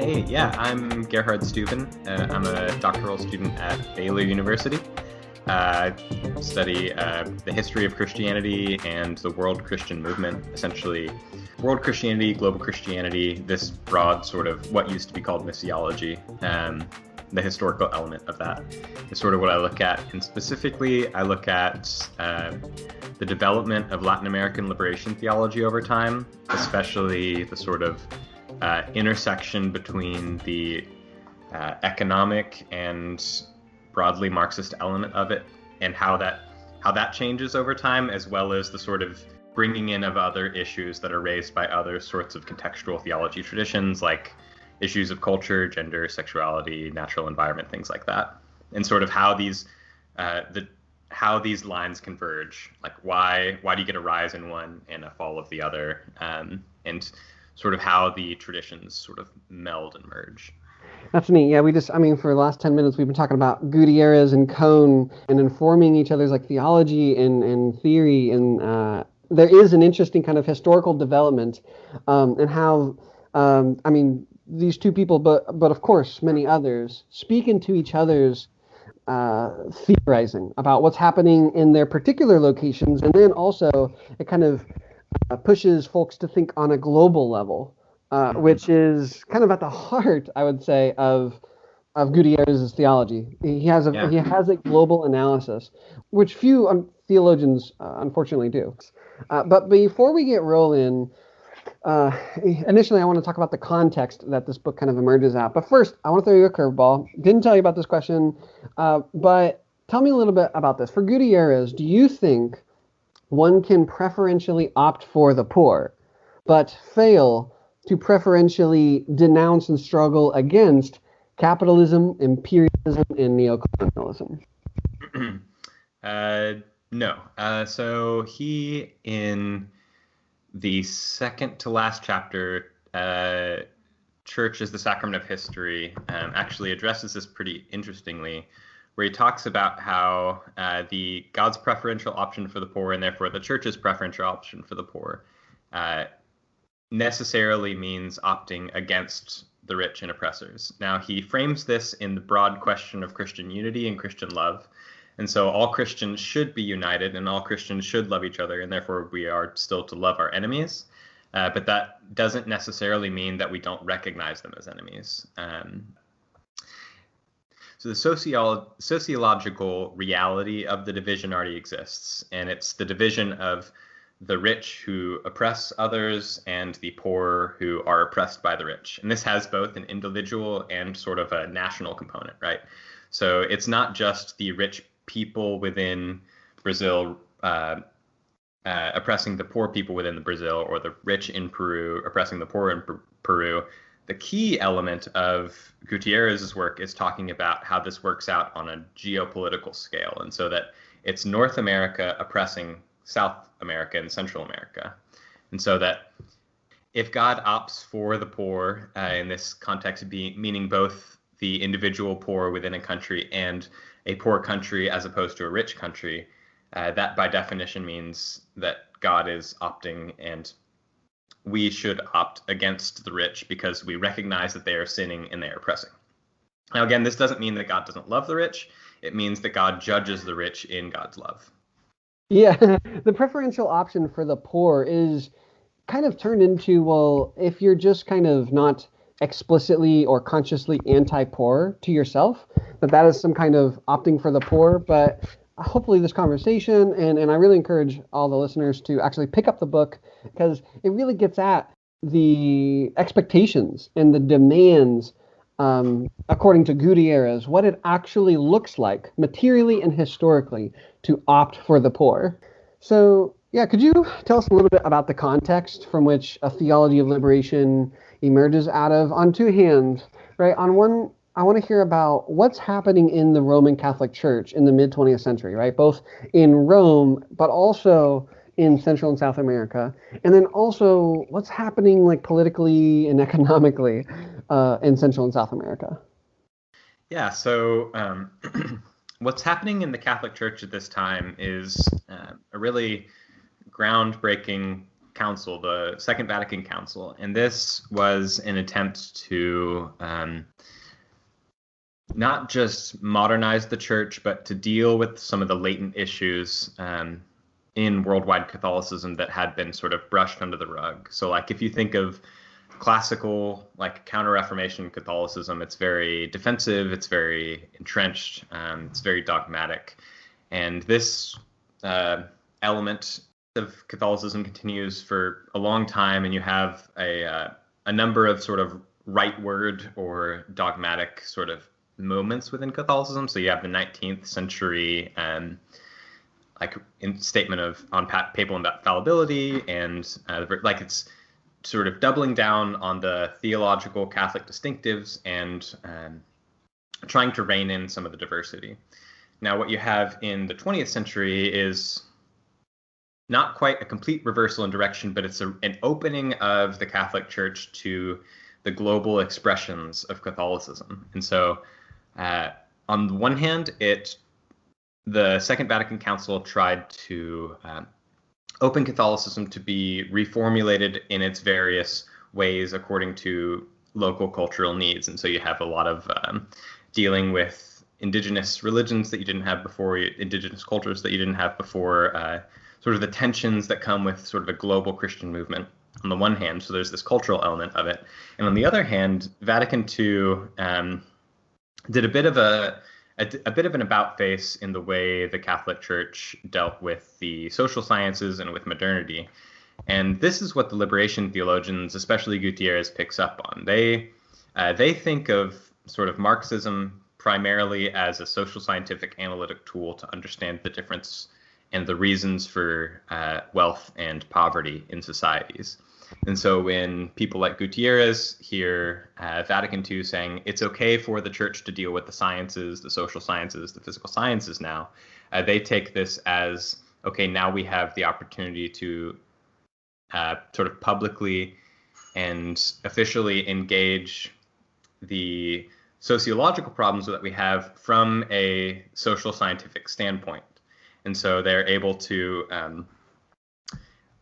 Hey, yeah, I'm Gerhard Stuebben. I'm a doctoral student at Baylor University. I study the history of Christianity and the world Christian movement, essentially world Christianity, global Christianity, this broad sort of what used to be called missiology, the historical element of that is sort of what I look at. And specifically, I look at the development of Latin American liberation theology over time, especially the sort of intersection between the economic and broadly Marxist element of it, and how that changes over time, as well as the sort of bringing in of other issues that are raised by other sorts of contextual theology traditions, like issues of culture, gender, sexuality, natural environment, things like that, and sort of how these lines converge, like why do you get a rise in one and a fall of the other, and sort of how the traditions sort of meld and merge. That's neat. Yeah, for the last 10 minutes, we've been talking about Gutiérrez and Cohn and informing each other's like theology and theory. And there is an interesting kind of historical development and how, these two people, but of course, many others, speak into each other's theorizing about what's happening in their particular locations. And then also it kind of pushes folks to think on a global level. Which is kind of at the heart, I would say, of Gutierrez's theology. He has a global analysis, which few theologians unfortunately do. But before we get rolling, initially I want to talk about the context that this book kind of emerges at. But first, I want to throw you a curveball. Didn't tell you about this question, but tell me a little bit about this. For Gutierrez, do you think one can preferentially opt for the poor, but fail to preferentially denounce and struggle against capitalism, imperialism, and neocolonialism? No. So he, in the second to last chapter, Church as the Sacrament of History, actually addresses this pretty interestingly, where he talks about how the God's preferential option for the poor, and therefore the Church's preferential option for the poor, necessarily means opting against the rich and oppressors. Now, he frames this in the broad question of Christian unity and Christian love. And so all Christians should be united and all Christians should love each other, and therefore we are still to love our enemies. But that doesn't necessarily mean that we don't recognize them as enemies. So the sociological reality of the division already exists, and it's the division of the rich who oppress others and the poor who are oppressed by the rich. And this has both an individual and sort of a national component, right? So it's not just the rich people within Brazil oppressing the poor people within the Brazil, or the rich in Peru oppressing the poor in Peru. The key element of Gutierrez's work is talking about how this works out on a geopolitical scale, and so that it's North America oppressing South America and Central America. And so that if God opts for the poor, in this context meaning both the individual poor within a country and a poor country as opposed to a rich country, that by definition means that God is opting, and we should opt against the rich because we recognize that they are sinning and they are oppressing. Now, again, this doesn't mean that God doesn't love the rich. It means that God judges the rich in God's love. Yeah, the preferential option for the poor is kind of turned into, well, if you're just kind of not explicitly or consciously anti-poor to yourself, that is some kind of opting for the poor. But hopefully this conversation, and I really encourage all the listeners to actually pick up the book, because it really gets at the expectations and the demands, according to Gutierrez, what it actually looks like materially and historically to opt for the poor. So, yeah, could you tell us a little bit about the context from which A Theology of Liberation emerges out of? On two hands, right? On one, I want to hear about what's happening in the Roman Catholic Church in the mid-20th century, right? Both in Rome, but also in Central and South America. And then also what's happening like politically and economically in Central and South America. Yeah, so what's happening in the Catholic Church at this time is a really groundbreaking council, the Second Vatican Council, and this was an attempt to not just modernize the church, but to deal with some of the latent issues in worldwide Catholicism that had been sort of brushed under the rug. So like if you think of classical like Counter-Reformation Catholicism, it's very defensive, it's very entrenched, it's very dogmatic. And this element of Catholicism continues for a long time, and you have a number of sort of rightward or dogmatic sort of moments within Catholicism. So you have the 19th century like statement on papal infallibility, and like it's sort of doubling down on the theological Catholic distinctives and trying to rein in some of the diversity. Now, what you have in the 20th century is not quite a complete reversal in direction, but it's an opening of the Catholic Church to the global expressions of Catholicism. And so, on the one hand, the Second Vatican Council tried to open Catholicism to be reformulated in its various ways according to local cultural needs. And so you have a lot of dealing with indigenous religions that you didn't have before, indigenous cultures that you didn't have before, sort of the tensions that come with sort of a global Christian movement on the one hand. So there's this cultural element of it. And on the other hand, Vatican II did a bit of an about face in the way the Catholic Church dealt with the social sciences and with modernity. And this is what the liberation theologians, especially Gutiérrez, picks up on. They think of sort of Marxism primarily as a social scientific analytic tool to understand the difference and the reasons for wealth and poverty in societies. And so when people like Gutiérrez hear Vatican II saying it's okay for the church to deal with the sciences, the social sciences, the physical sciences now, they take this as, okay, now we have the opportunity to sort of publicly and officially engage the sociological problems that we have from a social scientific standpoint. And so they're able to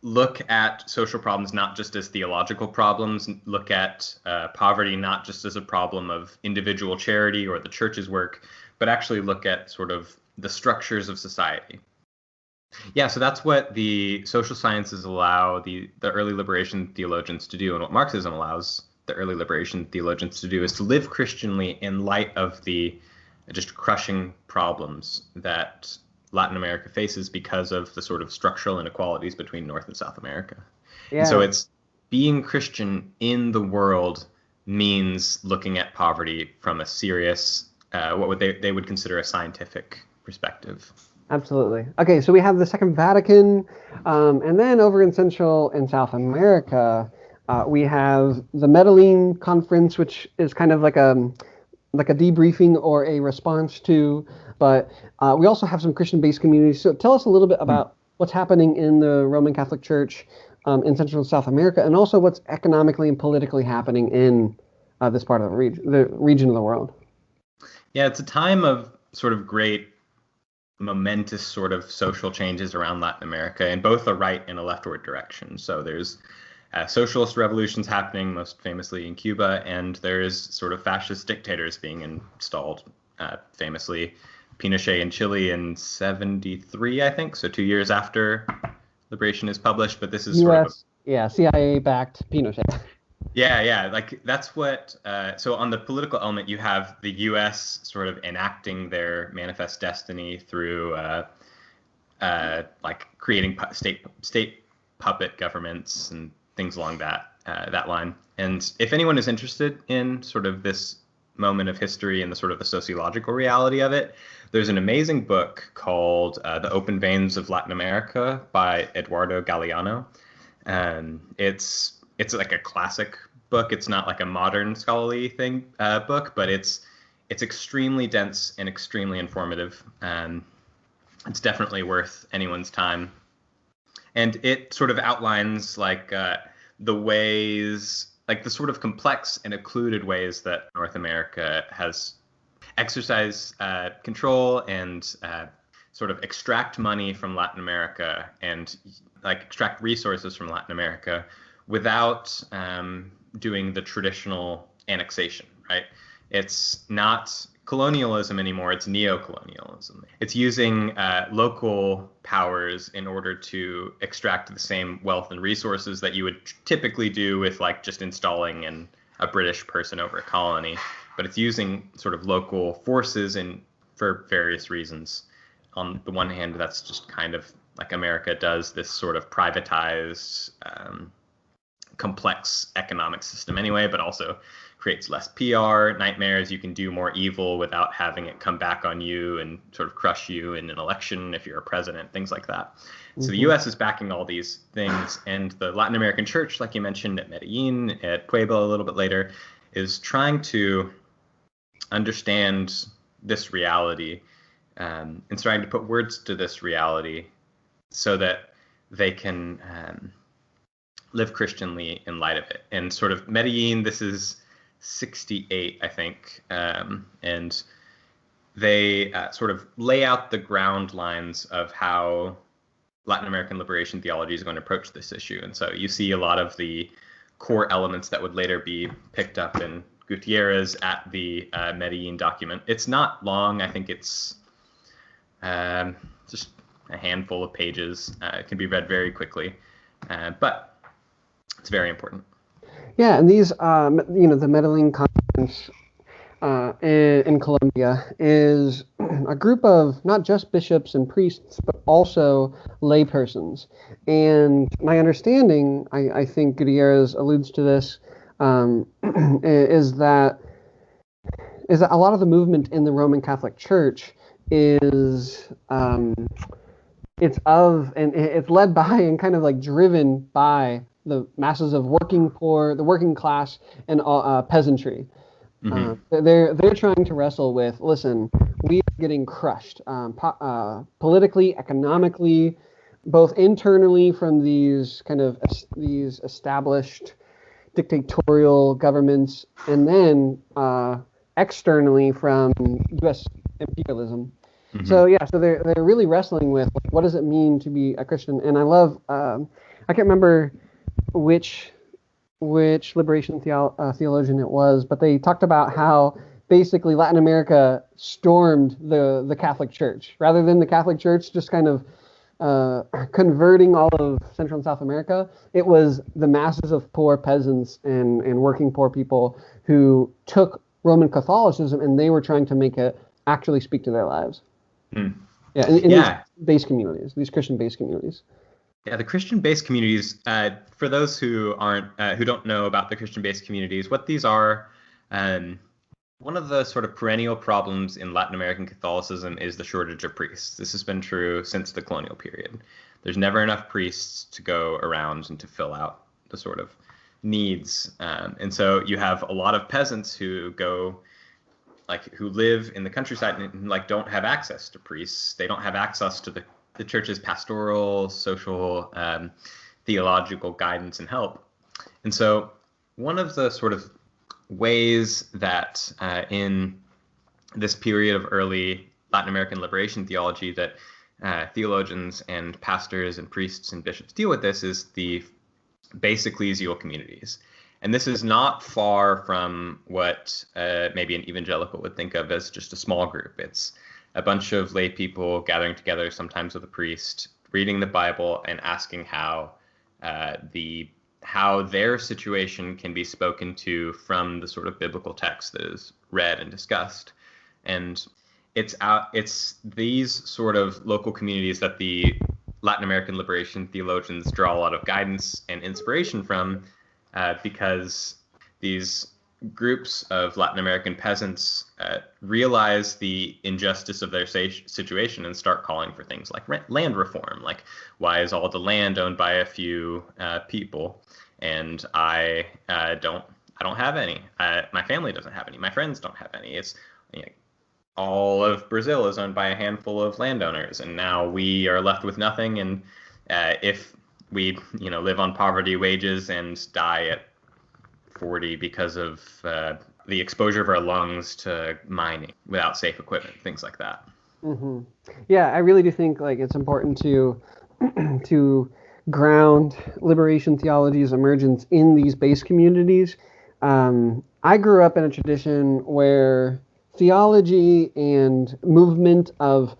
look at social problems not just as theological problems, look at poverty not just as a problem of individual charity or the church's work, but actually look at sort of the structures of society. Yeah, so that's what the social sciences allow the early liberation theologians to do, and what Marxism allows the early liberation theologians to do is to live Christianly in light of the just crushing problems that Latin America faces because of the sort of structural inequalities between North and South America. Yeah. And so it's being Christian in the world means looking at poverty from a serious, what would they would consider a scientific perspective. Absolutely. Okay, so we have the Second Vatican, and then over in Central and South America, we have the Medellin Conference, which is kind of like a debriefing or a response to, but we also have some Christian-based communities. So tell us a little bit about what's happening in the Roman Catholic Church in Central and South America, and also what's economically and politically happening in this part of the region of the world. Yeah, it's a time of sort of great momentous sort of social changes around Latin America in both a right and a leftward direction. So there's socialist revolutions happening, most famously in Cuba, and there's sort of fascist dictators being installed, famously Pinochet in Chile in 1973, I think, so 2 years after Liberation is published. But this is sort of CIA-backed Pinochet. Yeah, like that's what. So on the political element, you have the U.S. sort of enacting their manifest destiny through like creating state puppet governments and things along that line. And if anyone is interested in sort of this moment of history and the sort of the sociological reality of it, there's an amazing book called The Open Veins of Latin America by Eduardo Galeano. It's like a classic book. It's not like a modern scholarly book, but it's extremely dense and extremely informative. It's definitely worth anyone's time. And it sort of outlines like the ways, like the sort of complex and occluded ways that North America has exercised control and sort of extract money from Latin America and like extract resources from Latin America without doing the traditional annexation, right? It's not colonialism anymore, it's neo-colonialism. It's using local powers in order to extract the same wealth and resources that you would typically do with like just installing a British person over a colony. But it's using sort of local forces and for various reasons. On the one hand, that's just kind of like America does this sort of privatized, complex economic system anyway, but also creates less PR nightmares. You can do more evil without having it come back on you and sort of crush you in an election if you're a president, things like that. Mm-hmm. So the U.S. is backing all these things, and the Latin American church, like you mentioned at Medellin, at Puebla a little bit later, is trying to understand this reality and trying to put words to this reality so that they can live Christianly in light of it. And sort of Medellin, this is 68, I think, and they sort of lay out the ground lines of how Latin American liberation theology is going to approach this issue. And so you see a lot of the core elements that would later be picked up in Gutiérrez at the Medellin document. It's not long. I think it's just a handful of pages. It can be read very quickly, but it's very important. Yeah, and these, the Medellin Conference in Colombia is a group of not just bishops and priests, but also laypersons. And my understanding, I think Gutierrez alludes to this, is that a lot of the movement in the Roman Catholic Church is it's led by and kind of like driven by the masses of working poor, the working class, and peasantry. Mm-hmm. They're trying to wrestle with, listen, we are getting crushed politically, economically, both internally from these established dictatorial governments, and then externally from U.S. imperialism. Mm-hmm. So they're really wrestling with, like, what does it mean to be a Christian? And I love I can't remember which liberation theologian it was, but they talked about how basically Latin America stormed the Catholic Church rather than the Catholic Church just kind of converting all of Central and South America. It was the masses of poor peasants and working poor people who took Roman Catholicism and they were trying to make it actually speak to their lives. Mm. Yeah, in these base communities, these Christian-based communities. Yeah, the Christian-based communities. For those who don't know about the Christian-based communities, what these are, one of the sort of perennial problems in Latin American Catholicism is the shortage of priests. This has been true since the colonial period. There's never enough priests to go around and to fill out the sort of needs, and so you have a lot of peasants who who live in the countryside and don't have access to priests. They don't have access to the church's pastoral, social, theological guidance and help. And so one of the sort of ways that in this period of early Latin American liberation theology that theologians and pastors and priests and bishops deal with this is the base ecclesial communities. And this is not far from what maybe an evangelical would think of as just a small group. It's a bunch of lay people gathering together, sometimes with a priest, reading the Bible and asking how their situation can be spoken to from the sort of biblical text that is read and discussed. And it's these sort of local communities that the Latin American liberation theologians draw a lot of guidance and inspiration from, because these groups of Latin American peasants realize the injustice of their situation and start calling for things like land reform. Like, why is all the land owned by a few people, and I don't have any? My family doesn't have any. My friends don't have any. It's all of Brazil is owned by a handful of landowners, and now we are left with nothing. And if we live on poverty wages and die at 40 because of the exposure of our lungs to mining without safe equipment, things like that. Hmm. Yeah, I really do think like it's important to to ground liberation theology's emergence in these base communities. I grew up in a tradition where theology and movement of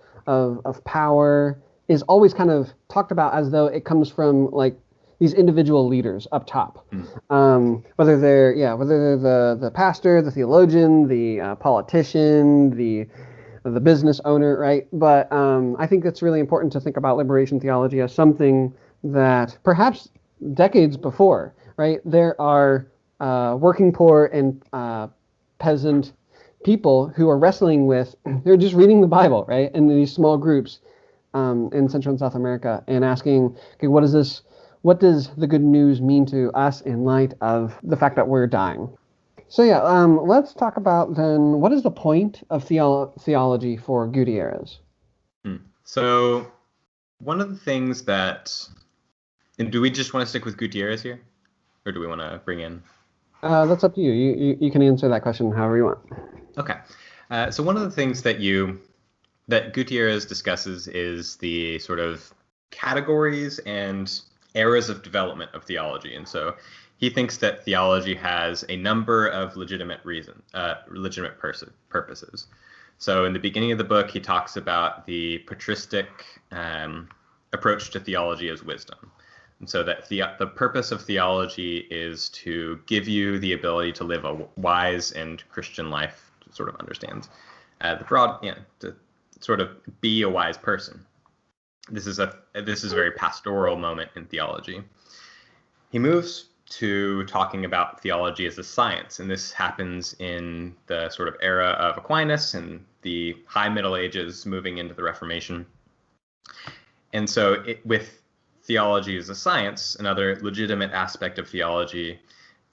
power is always kind of talked about as though it comes from like these individual leaders up top. Mm. Whether they're the pastor, the theologian, the politician, the business owner, right? But I think it's really important to think about liberation theology as something that perhaps decades before, right? There are working poor and peasant people who are wrestling with, they're just reading the Bible, right? In these small groups in Central and South America and asking, okay, what is this? What does the good news mean to us in light of the fact that we're dying? So yeah, let's talk about then what is the point of theology for Gutierrez? So one of the things that, and do we just want to stick with Gutierrez here, or do we want to bring in? That's up to you. You can answer that question however you want. Okay. So one of the things that Gutierrez discusses is the sort of categories and eras of development of theology, and so he thinks that theology has a number of legitimate purposes. So in the beginning of the book, he talks about the patristic approach to theology as wisdom. And so that the purpose of theology is to give you the ability to live a wise and Christian life, to sort of understand to sort of be a wise person. This is a very pastoral moment in theology. He moves to talking about theology as a science, and this happens in the sort of era of Aquinas and the High Middle Ages, moving into the Reformation. And so, with theology as a science, another legitimate aspect of theology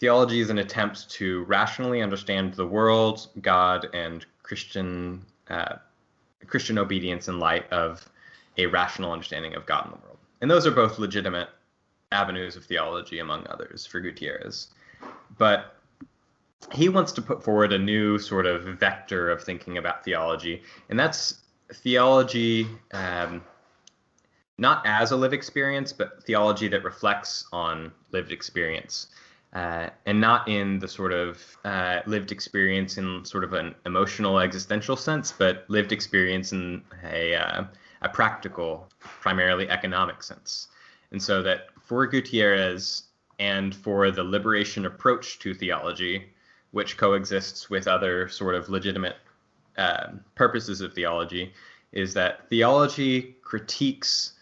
is an attempt to rationally understand the world, God, and Christian obedience in light of a rational understanding of God and the world. And those are both legitimate avenues of theology, among others, for Gutierrez. But he wants to put forward a new sort of vector of thinking about theology, and that's theology not as a lived experience, but theology that reflects on lived experience. And not in the sort of lived experience in sort of an emotional existential sense, but lived experience in a practical, primarily economic sense. And so that for Gutierrez and for the liberation approach to theology, which coexists with other sort of legitimate purposes of theology, is that theology critiques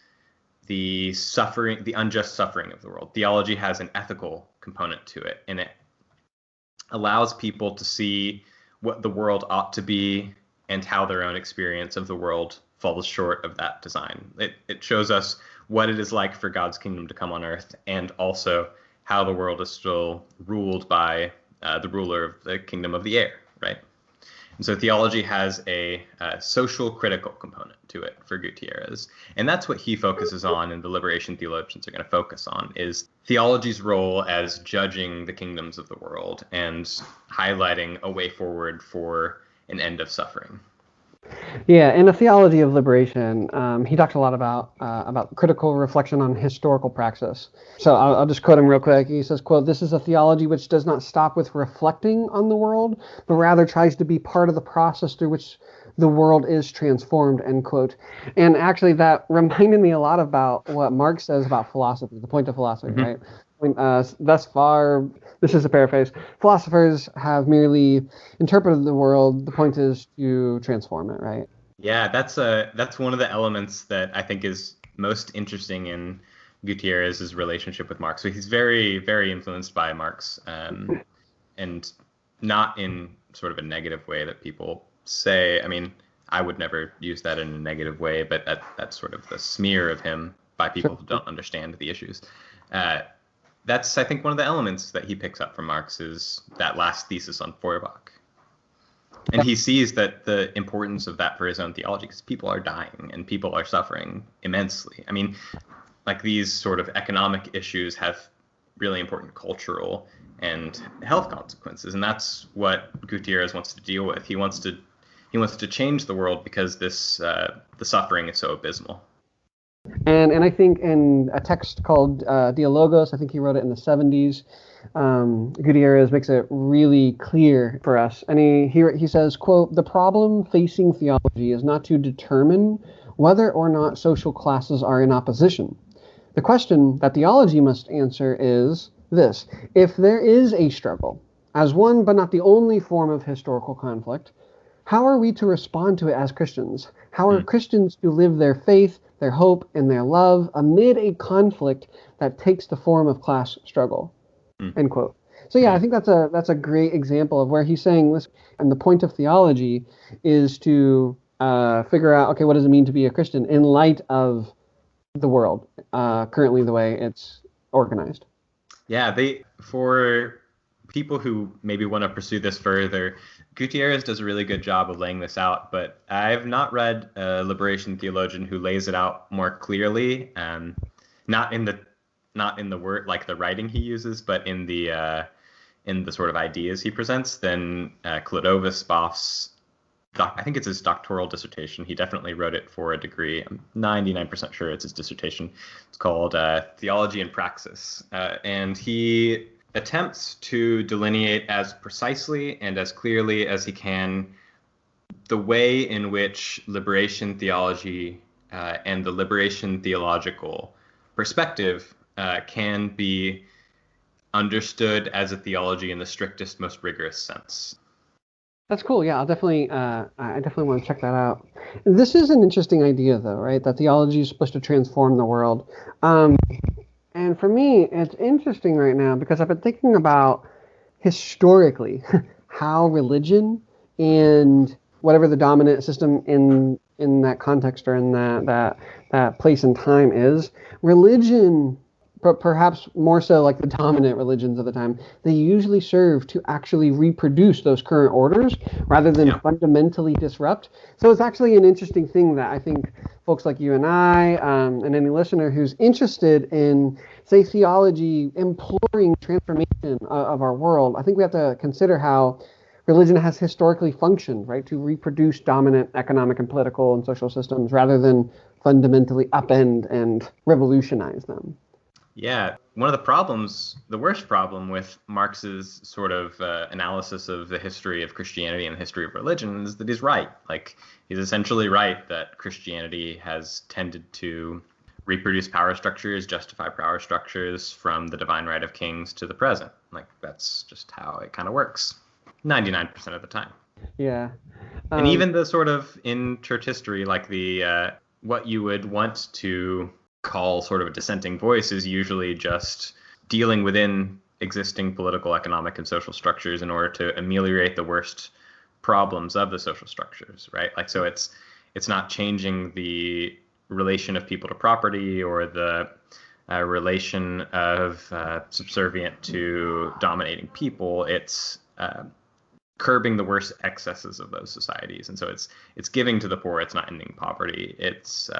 the unjust suffering of the world. Theology has an ethical component to it, and it allows people to see what the world ought to be and how their own experience of the world falls short of that design. It shows us what it is like for God's kingdom to come on earth, and also how the world is still ruled by the ruler of the kingdom of the air, right? And so theology has a social critical component to it for Gutierrez. And that's what he focuses on, and the liberation theologians are going to focus on, is theology's role as judging the kingdoms of the world and highlighting a way forward for an end of suffering. Yeah, in A Theology of Liberation, he talked a lot about critical reflection on historical praxis. So I'll just quote him real quick. He says, quote, "This is a theology which does not stop with reflecting on the world, but rather tries to be part of the process through which the world is transformed," end quote. And actually that reminded me a lot about what Marx says about philosophy, the point of philosophy, right? Thus far, this is a paraphrase, philosophers have merely interpreted the world. The point is to transform it, right? Yeah, that's one of the elements that I think is most interesting in Gutierrez's relationship with Marx. So he's very, very influenced by Marx, and not in sort of a negative way that people say. I mean, I would never use that in a negative way, but that's sort of the smear of him by people who don't understand the issues. That's, I think, one of the elements that he picks up from Marx is that last thesis on Feuerbach. And he sees that the importance of that for his own theology, because people are dying and people are suffering immensely. I mean, like, these sort of economic issues have really important cultural and health consequences, and that's what Gutierrez wants to deal with. He he wants to change the world because the suffering is so abysmal. And I think in a text called Dialogos, I think he wrote it in the 70s, Gutierrez makes it really clear for us. And he says, quote, "The problem facing theology is not to determine whether or not social classes are in opposition. The question that theology must answer is this: if there is a struggle, as one but not the only form of historical conflict, how are we to respond to it as Christians? How are Christians to live their faith, their hope, and their love amid a conflict that takes the form of class struggle?" End quote. So yeah, I think that's a great example of where he's saying, listen, and the point of theology is to figure out, okay, what does it mean to be a Christian in light of the world currently the way it's organized. Yeah, for people who maybe want to pursue this further, Gutierrez does a really good job of laying this out, but I've not read a liberation theologian who lays it out more clearly, not in the word, like the writing he uses, but in the sort of ideas he presents, than Clodovis Boff's, I think it's his doctoral dissertation. He definitely wrote it for a degree. I'm 99% sure it's his dissertation. It's called Theology and Praxis, and he attempts to delineate as precisely and as clearly as he can the way in which liberation theology and the liberation theological perspective can be understood as a theology in the strictest, most rigorous sense. That's cool. Yeah, I definitely want to check that out. This is an interesting idea, though, right? That theology is supposed to transform the world. And for me, it's interesting right now because I've been thinking about historically how religion and whatever the dominant system in that context or in that place and time is, religion, but perhaps more so like the dominant religions of the time, they usually serve to actually reproduce those current orders rather than fundamentally disrupt. So it's actually an interesting thing that I think folks like you and I, and any listener who's interested in, say, theology imploring transformation of our world, I think we have to consider how religion has historically functioned, right, to reproduce dominant economic and political and social systems rather than fundamentally upend and revolutionize them. Yeah, one of the problems, the worst problem with Marx's sort of analysis of the history of Christianity and the history of religion is that he's right. Like, he's essentially right that Christianity has tended to reproduce power structures, justify power structures from the divine right of kings to the present. Like, that's just how it kind of works 99% of the time. Yeah. And even the sort of in church history, like the what you would want to call sort of a dissenting voice is usually just dealing within existing political, economic, and social structures in order to ameliorate the worst problems of the social structures, right? Like, so it's not changing the relation of people to property or the relation of subservient to dominating people. It's curbing the worst excesses of those societies. And so it's giving to the poor. It's not ending poverty. It's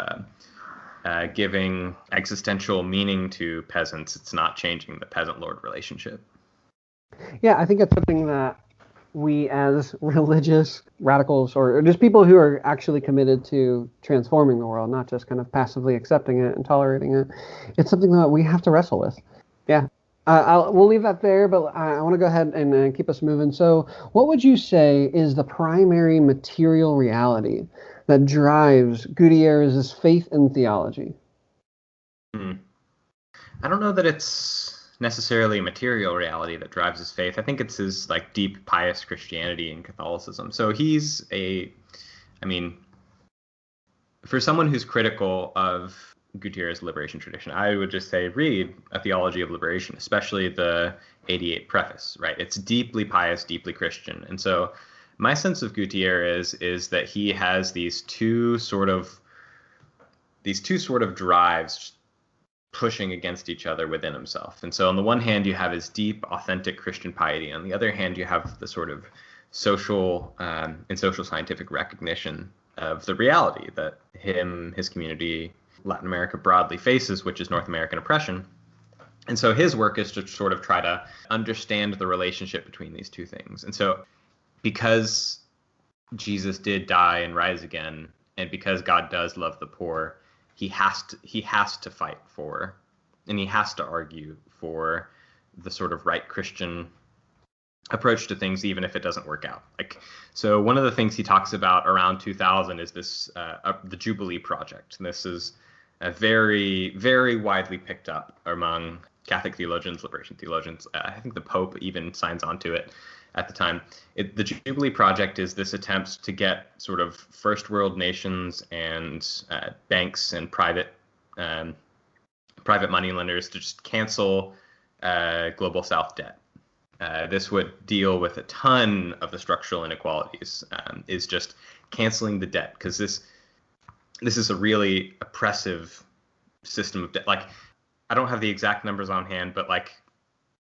giving existential meaning to peasants. It's not changing the peasant-lord relationship. Yeah, I think it's something that we as religious radicals or just people who are actually committed to transforming the world, not just kind of passively accepting it and tolerating it, it's something that we have to wrestle with. Yeah. We'll leave that there, but I want to go ahead and keep us moving. So what would you say is the primary material reality that drives Gutierrez's faith in theology? I don't know that it's necessarily a material reality that drives his faith. I think it's his like deep pious Christianity and Catholicism. So for someone who's critical of Gutierrez's liberation tradition, I would just say read A Theology of Liberation, especially the 88 preface, right? It's deeply pious, deeply Christian. And so my sense of Gutierrez is that he has these two sort of drives pushing against each other within himself. And so on the one hand, you have his deep, authentic Christian piety. On the other hand, you have the sort of social and social scientific recognition of the reality that his community, Latin America broadly faces, which is North American oppression. And so his work is to sort of try to understand the relationship between these two things. And so because Jesus did die and rise again, and because God does love the poor, he has to fight for, and he has to argue for the sort of right Christian approach to things, even if it doesn't work out. Like, so one of the things he talks about around 2000 is this the Jubilee Project. And this is a very, very widely picked up among Catholic theologians, liberation theologians. I think the Pope even signs on to it at the time. The Jubilee Project is this attempt to get sort of first world nations and banks and private moneylenders to just cancel global South debt. This would deal with a ton of the structural inequalities, is just canceling the debt, because this is a really oppressive system of debt. Like, I don't have the exact numbers on hand, but like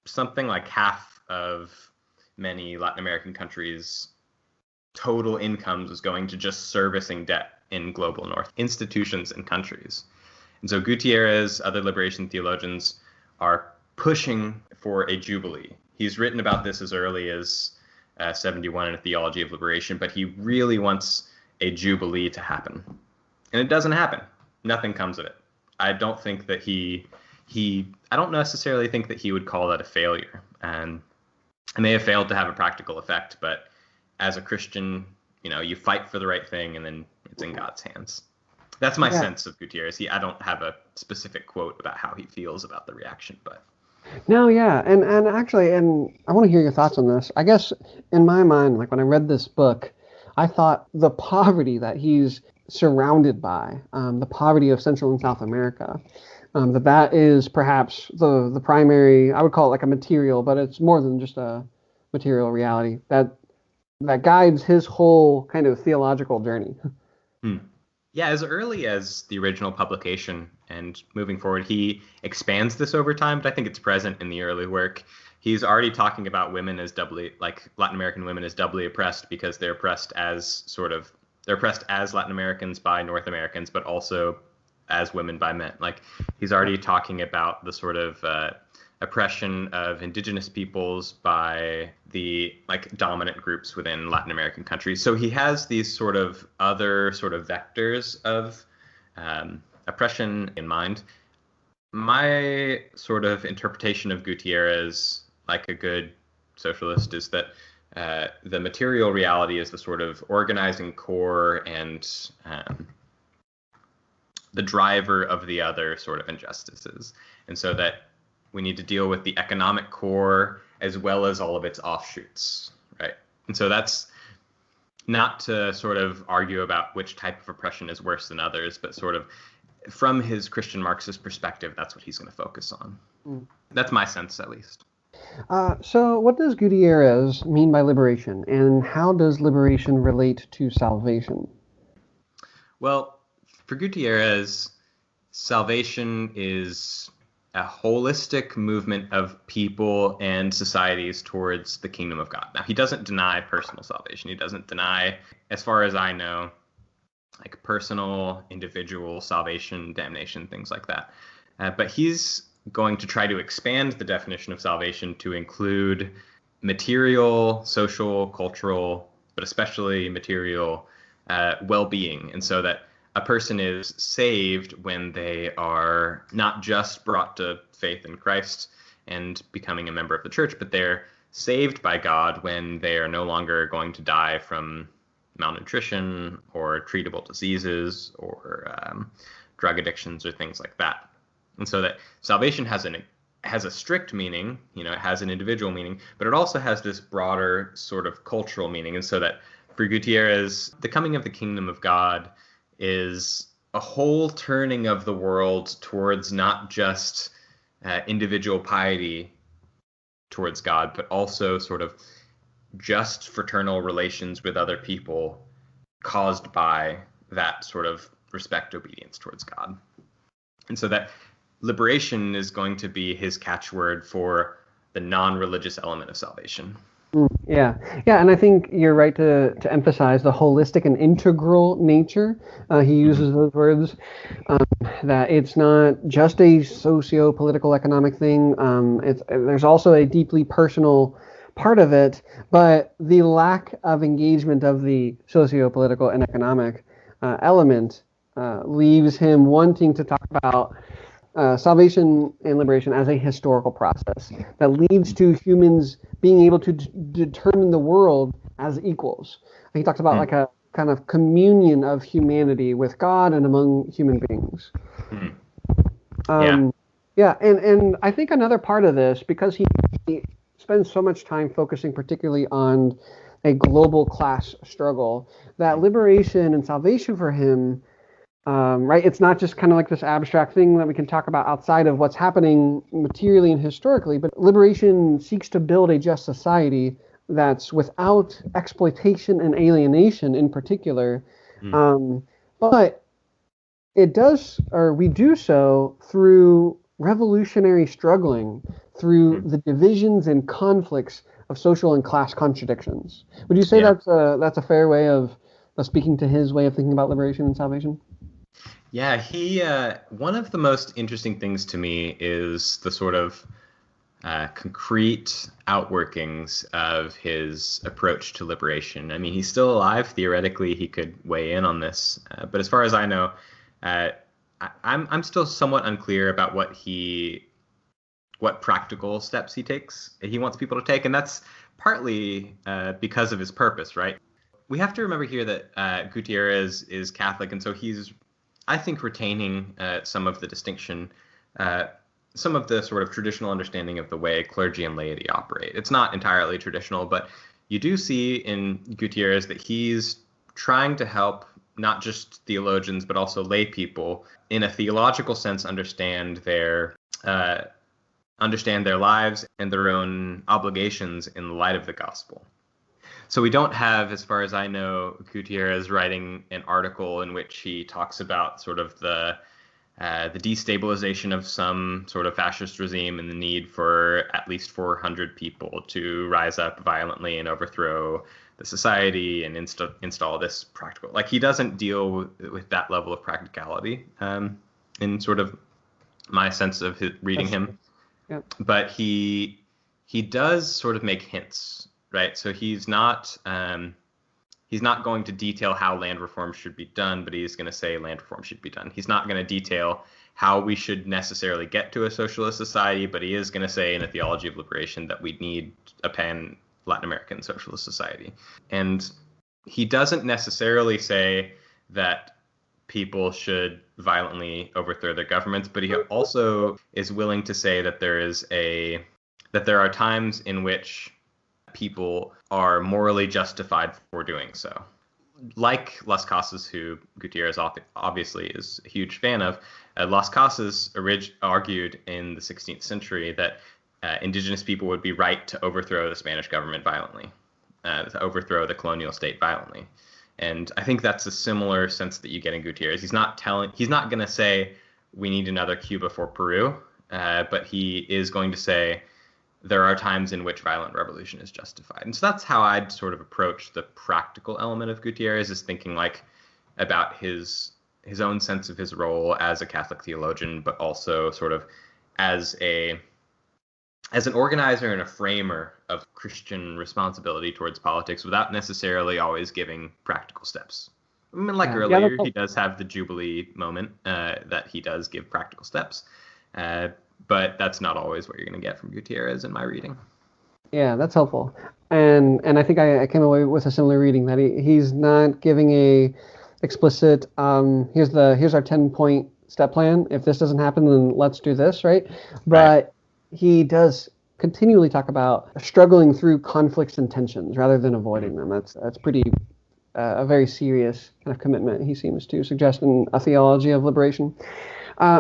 something like half of many Latin American countries' total incomes is going to just servicing debt in global north institutions and countries. And so Gutierrez, other liberation theologians, are pushing for a jubilee. He's written about this as early as 71 in A Theology of Liberation, but he really wants a jubilee to happen. And it doesn't happen. Nothing comes of it. I don't think that I don't necessarily think that he would call that a failure. And it may have failed to have a practical effect, but as a Christian, you fight for the right thing, and then it's in God's hands. That's my sense of Gutierrez. I don't have a specific quote about how he feels about the reaction, but. No, yeah, and actually, and I want to hear your thoughts on this. I guess in my mind, like when I read this book, I thought the poverty that he's surrounded by, the poverty of Central and South America, that is perhaps the primary, I would call it like a material, but it's more than just a material reality that guides his whole kind of theological journey. Yeah, as early as the original publication and moving forward, he expands this over time, but I think it's present in the early work. He's already talking about women as Latin American women as doubly oppressed, because they're oppressed as Latin Americans by North Americans, but also as women by men. Like, he's already talking about the sort of oppression of indigenous peoples by the dominant groups within Latin American countries. So he has these sort of other sort of vectors of oppression in mind. My sort of interpretation of Gutierrez, like a good socialist, is that the material reality is the sort of organizing core and the driver of the other sort of injustices. And so that we need to deal with the economic core as well as all of its offshoots, right? And so that's not to sort of argue about which type of oppression is worse than others, but sort of from his Christian Marxist perspective, that's what he's going to focus on. That's my sense, at least. So what does Gutierrez mean by liberation, and how does liberation relate to salvation? Well, for Gutierrez, salvation is a holistic movement of people and societies towards the kingdom of God. Now, he doesn't deny personal salvation. He doesn't deny, as far as I know, like personal, individual salvation, damnation, things like that. But he's going to try to expand the definition of salvation to include material, social, cultural, but especially material well-being. And so that a person is saved when they are not just brought to faith in Christ and becoming a member of the church, but they're saved by God when they are no longer going to die from malnutrition or treatable diseases or drug addictions or things like that. And so that salvation has a strict meaning, it has an individual meaning, but it also has this broader sort of cultural meaning. And so that for Gutierrez, the coming of the kingdom of God is a whole turning of the world towards not just individual piety towards God, but also sort of just fraternal relations with other people caused by that sort of respect, obedience towards God. And so that liberation is going to be his catchword for the non-religious element of salvation. Yeah, and I think you're right to emphasize the holistic and integral nature. He uses those words, that it's not just a socio-political economic thing. There's also a deeply personal part of it, but the lack of engagement of the socio-political and economic element leaves him wanting to talk about salvation and liberation as a historical process that leads to humans being able to determine the world as equals. He talks about like a kind of communion of humanity with God and among human beings. Yeah, and I think another part of this, because he spends so much time focusing particularly on a global class struggle, that liberation and salvation for him, right? It's not just kind of like this abstract thing that we can talk about outside of what's happening materially and historically, but liberation seeks to build a just society that's without exploitation and alienation in particular. But it does, or we do so through revolutionary struggling, through the divisions and conflicts of social and class contradictions. Would you say that's a fair way of speaking to his way of thinking about liberation and salvation? Yeah, he one of the most interesting things to me is the sort of concrete outworkings of his approach to liberation. I mean, he's still alive. Theoretically, he could weigh in on this, but as far as I know, I'm still somewhat unclear about what practical steps he wants people to take, and that's partly because of his purpose, right? We have to remember here that Gutierrez is Catholic, and so he's, I think, retaining some of the distinction, some of the sort of traditional understanding of the way clergy and laity operate. It's not entirely traditional, but you do see in Gutierrez that he's trying to help not just theologians, but also lay people in a theological sense understand their lives and their own obligations in the light of the gospel. So we don't have, as far as I know, Gutierrez writing an article in which he talks about sort of the destabilization of some sort of fascist regime and the need for at least 400 people to rise up violently and overthrow the society and install this practical. Like, he doesn't deal with that level of practicality in sort of my sense of reading him. Yeah. But he does sort of make hints, right? So he's not going to detail how land reform should be done, but he's going to say land reform should be done. He's not going to detail how we should necessarily get to a socialist society, but he is going to say in A Theology of Liberation that we need a pan-Latin American socialist society. And he doesn't necessarily say that people should violently overthrow their governments, but he also is willing to say that there are times in which people are morally justified for doing so. Like Las Casas, who Gutierrez obviously is a huge fan of, Las Casas argued in the 16th century that indigenous people would be right to overthrow the Spanish government violently, to overthrow the colonial state violently. And I think that's a similar sense that you get in Gutierrez. He's not going to say we need another Cuba for Peru, but he is going to say there are times in which violent revolution is justified. And so that's how I'd sort of approach the practical element of Gutierrez, is thinking like about his own sense of his role as a Catholic theologian, but also sort of as an organizer and a framer of Christian responsibility towards politics without necessarily always giving practical steps. I mean, like earlier, he does have the Jubilee moment that he does give practical steps. But that's not always what you're going to get from Gutierrez in my reading. Yeah, that's helpful. And I think I came away with a similar reading, that he's not giving a explicit, here's our 10-point step plan. If this doesn't happen, then let's do this, right? But he does continually talk about struggling through conflicts and tensions rather than avoiding them. That's pretty a very serious kind of commitment he seems to suggest in A Theology of Liberation.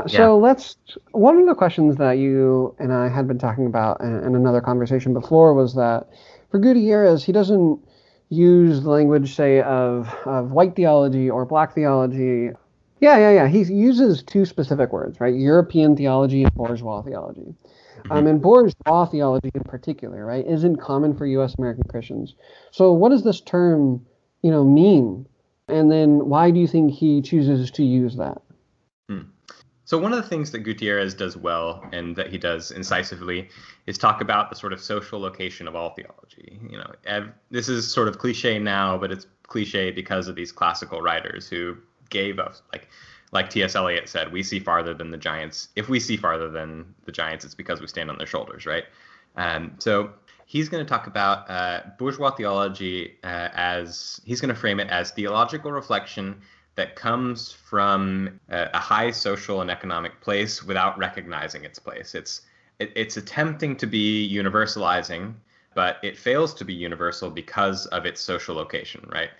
So one of the questions that you and I had been talking about in another conversation before was that for Gutierrez, he doesn't use the language, say, of white theology or black theology. Yeah. He uses two specific words, right? European theology and bourgeois theology. And bourgeois theology in particular, right, isn't common for U.S. American Christians. So what does this term, mean? And then why do you think he chooses to use that? So one of the things that Gutierrez does well and that he does incisively is talk about the sort of social location of all theology. This is sort of cliche now, but it's cliche because of these classical writers who gave us, like T.S. Eliot said, we see farther than the giants. If we see farther than the giants, it's because we stand on their shoulders, right? So he's going to talk about bourgeois theology he's going to frame it as theological reflection that comes from a high social and economic place without recognizing its place. It's attempting to be universalizing, but it fails to be universal because of its social location, right?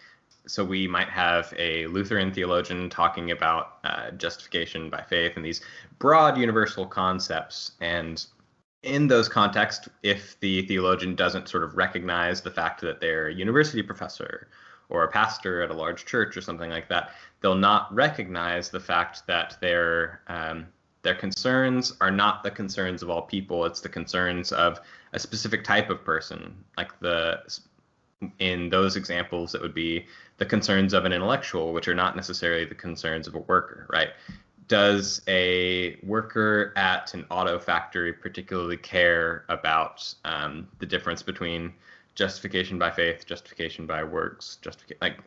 So we might have a Lutheran theologian talking about justification by faith and these broad universal concepts. And in those contexts, if the theologian doesn't sort of recognize the fact that they're a university professor or a pastor at a large church or something like that, they'll not recognize the fact that their concerns are not the concerns of all people. It's the concerns of a specific type of person. In those examples, it would be the concerns of an intellectual, which are not necessarily the concerns of a worker, right? Does a worker at an auto factory particularly care about the difference between justification by faith, justification by works,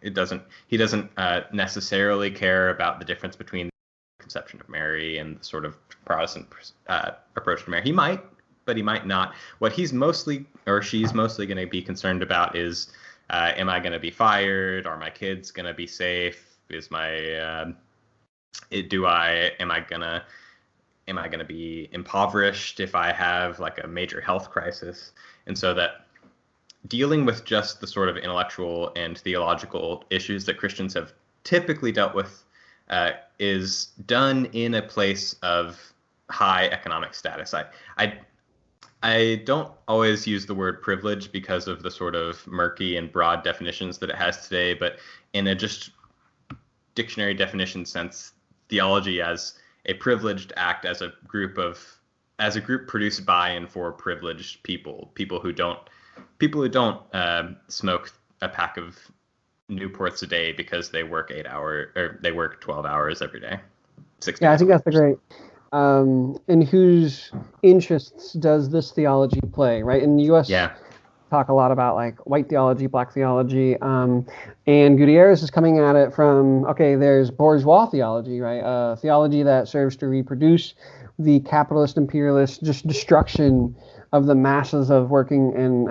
he doesn't necessarily care about the difference between the conception of Mary and the sort of Protestant approach to Mary. He might, but he might not. What she's mostly going to be concerned about is, am I going to be fired? Are my kids going to be safe? Am I going to be impoverished if I have like a major health crisis? And so that dealing with just the sort of intellectual and theological issues that Christians have typically dealt with is done in a place of high economic status. I don't always use the word privilege because of the sort of murky and broad definitions that it has today, but in a just dictionary definition sense, theology as a privileged act, as a group produced by and for privileged people who don't smoke a pack of Newports a day because they work 12 hours every day. I think that's great. In whose interests does this theology play, right? In the U.S., talk a lot about like white theology, black theology, and Gutierrez is coming at it from, there's bourgeois theology, right? Theology that serves to reproduce the capitalist, imperialist, just destruction of the masses of working and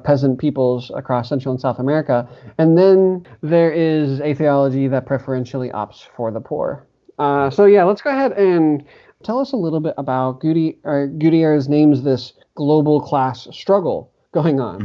peasant peoples across Central and South America. And then there is a theology that preferentially opts for the poor. Let's go ahead and tell us a little bit about Gutierrez names this global class struggle going on.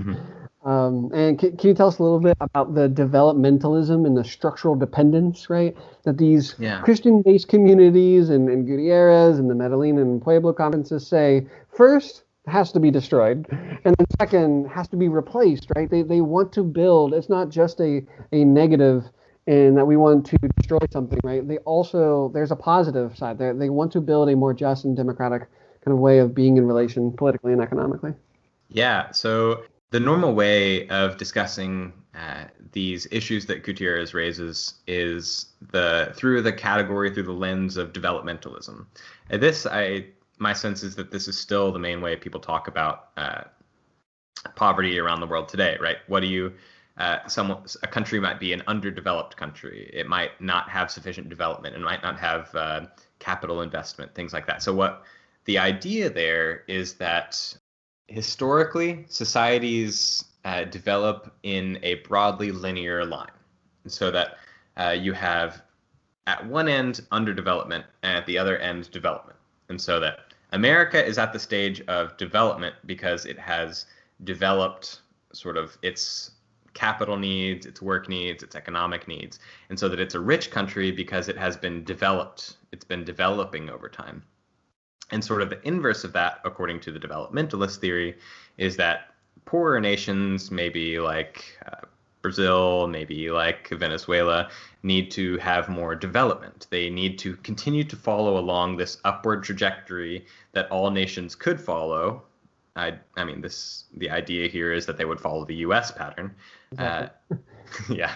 Mm-hmm. And can you tell us a little bit about the developmentalism and the structural dependence, right? That these Christian-based communities and Gutierrez and the Medellin and Pueblo conferences say, first, has to be destroyed, and then second, has to be replaced, right? They want to build. It's not just a negative and that we want to destroy something, right? There's a positive side there. They want to build a more just and democratic kind of way of being in relation politically and economically. Yeah, so the normal way of discussing these issues that Gutierrez raises is through the lens of developmentalism. And my sense is that this is still the main way people talk about poverty around the world today, right? A country might be an underdeveloped country. It might not have sufficient development. It might not have capital investment, things like that. So what the idea there is that historically, societies develop in a broadly linear line, so that you have at one end underdevelopment and at the other end development. And so that America is at the stage of development because it has developed sort of its capital needs, its work needs, its economic needs. And so that it's a rich country because it has been developed. It's been developing over time. And sort of the inverse of that, according to the developmentalist theory, is that poorer nations, maybe like Brazil, maybe like Venezuela, need to have more development. They need to continue to follow along this upward trajectory that all nations could follow I mean, the idea here is that they would follow the U.S. pattern. Exactly. Yeah,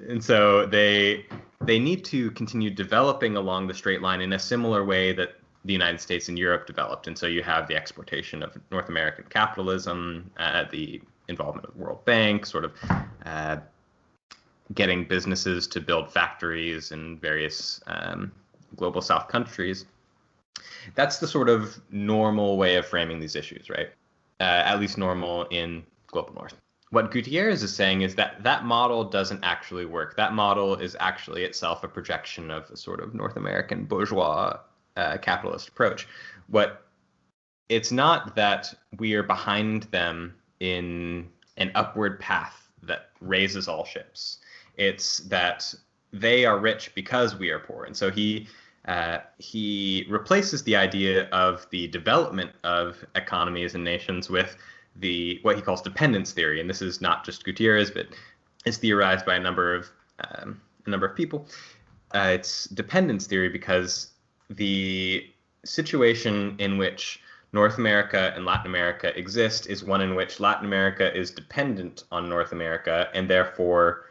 and so they need to continue developing along the straight line in a similar way that the United States and Europe developed. And so you have the exportation of North American capitalism, the involvement of the World Bank, sort of getting businesses to build factories in various global South countries. That's the sort of normal way of framing these issues, right? At least normal in global North. What Gutiérrez is saying is that that model doesn't actually work. That model is actually itself a projection of a sort of North American bourgeois capitalist approach. It's not that we are behind them in an upward path that raises all ships. It's that they are rich because we are poor. And so he replaces the idea of the development of economies and nations with what he calls dependence theory. And this is not just Gutiérrez, but it's theorized by a number of people. It's dependence theory because the situation in which North America and Latin America exist is one in which Latin America is dependent on North America, and therefore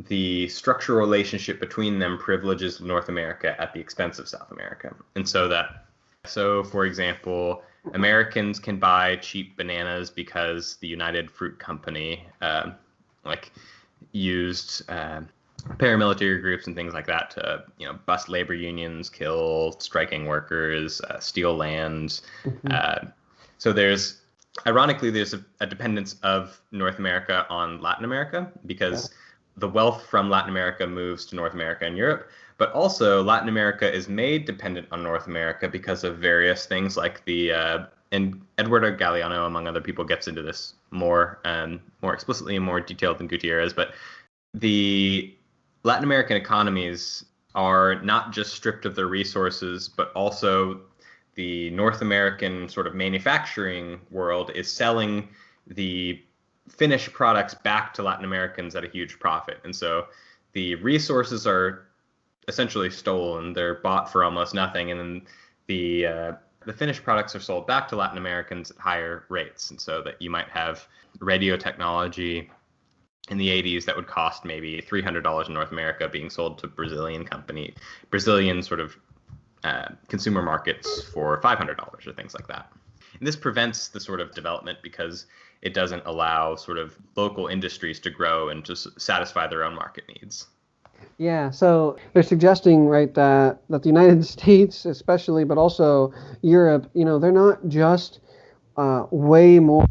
the structural relationship between them privileges North America at the expense of South America. And so for example, Americans can buy cheap bananas because the United Fruit Company used paramilitary groups and things like that to bust labor unions, kill striking workers, steal land. So ironically there's a dependence of North America on Latin America because the wealth from Latin America moves to North America and Europe, but also Latin America is made dependent on North America because of various things like and Eduardo Galeano, among other people, gets into this more explicitly and more detailed than Gutiérrez, but the Latin American economies are not just stripped of their resources, but also the North American sort of manufacturing world is selling the finished products back to Latin Americans at a huge profit. And so the resources are essentially stolen. They're bought for almost nothing. And then the finished products are sold back to Latin Americans at higher rates. And so that you might have radio technology in the 80s that would cost maybe $300 in North America being sold to Brazilian sort of consumer markets for $500 or things like that. And this prevents the sort of development because it doesn't allow sort of local industries to grow and to satisfy their own market needs. Yeah, so they're suggesting, right, that the United States especially, but also Europe, they're not just way more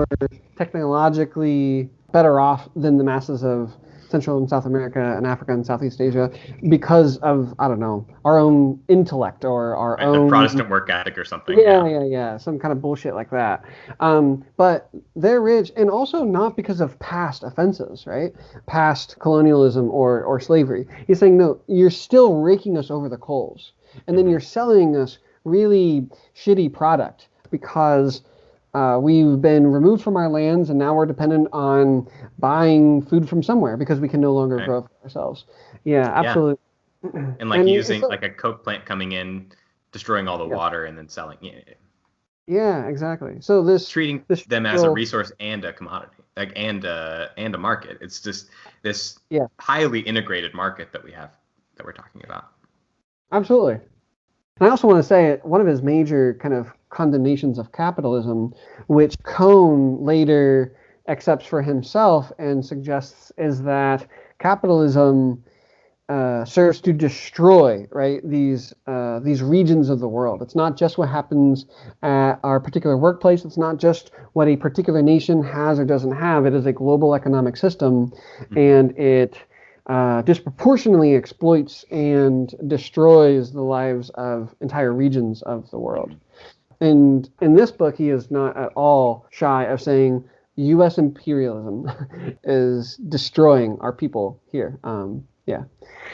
technologically better off than the masses of Central and South America and Africa and Southeast Asia because of, I don't know, our own intellect or our own... the Protestant work ethic or something. Yeah, some kind of bullshit like that. But they're rich, and also not because of past offenses, right? Past colonialism or slavery. He's saying, no, you're still raking us over the coals. And then you're selling us really shitty product because... we've been removed from our lands, and now we're dependent on buying food from somewhere because we can no longer grow for ourselves. Yeah, absolutely. Yeah. And using like a Coke plant coming in, destroying all the water, and then selling. Yeah, exactly. So treating them as a resource and a commodity, and a market. It's just this highly integrated market that we're talking about. Absolutely. And I also want to say one of his major kind of condemnations of capitalism, which Cohn later accepts for himself and suggests, is that capitalism serves to destroy, right, these regions of the world. It's not just what happens at our particular workplace. It's not just what a particular nation has or doesn't have. It is a global economic system, and it disproportionately exploits and destroys the lives of entire regions of the world. And in this book, he is not at all shy of saying U.S. imperialism is destroying our people here.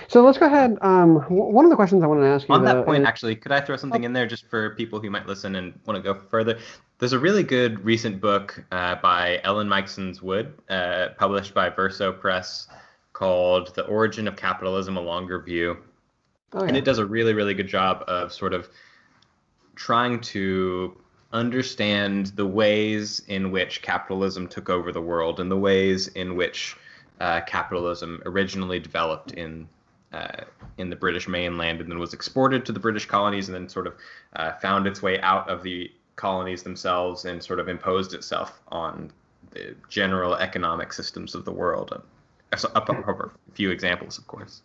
So let's go ahead. One of the questions I want to ask you on that point, actually, could I throw something in there just for people who might listen and want to go further? There's a really good recent book by Ellen Meiksins Wood, published by Verso Press, called The Origin of Capitalism, A Longer View. And it does a really, really good job of sort of trying to understand the ways in which capitalism took over the world and the ways in which capitalism originally developed in the British mainland and then was exported to the British colonies and then sort of found its way out of the colonies themselves and sort of imposed itself on the general economic systems of the world. Up over a few examples, of course.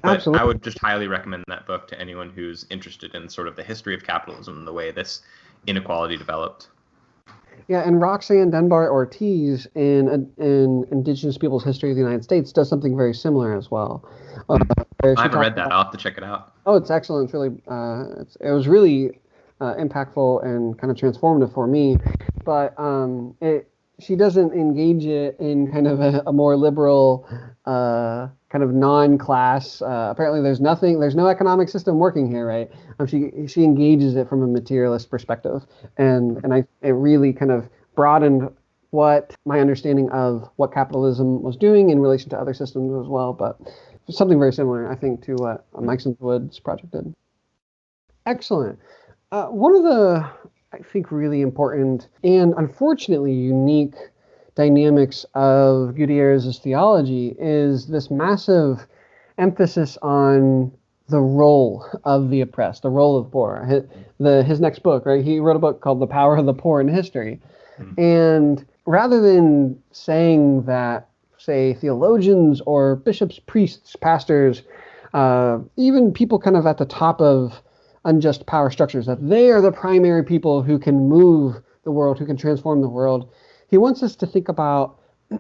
But Absolutely. I would just highly recommend that book to anyone who's interested in sort of the history of capitalism and the way this inequality developed. Yeah, and Roxanne Dunbar Ortiz in Indigenous Peoples' History of the United States does something very similar as well. I haven't read that. I'll have to check it out. Oh, it's excellent. It's really, it was really impactful and kind of transformative for me. But she doesn't engage it in kind of a more liberal, kind of non-class. Apparently, there's no economic system working here, right? She engages it from a materialist perspective, and it really kind of broadened what my understanding of what capitalism was doing in relation to other systems as well. But something very similar, I think, to what Mike Wood's project did. Excellent. One of the, I think, really important and unfortunately unique dynamics of Gutierrez's theology is this massive emphasis on the role of the oppressed, the role of the poor. His next book, right? He wrote a book called The Power of the Poor in History. And rather than saying that, say, theologians or bishops, priests, pastors, even people kind of at the top of unjust power structures, that they are the primary people who can move the world, who can transform the world, he wants us to think about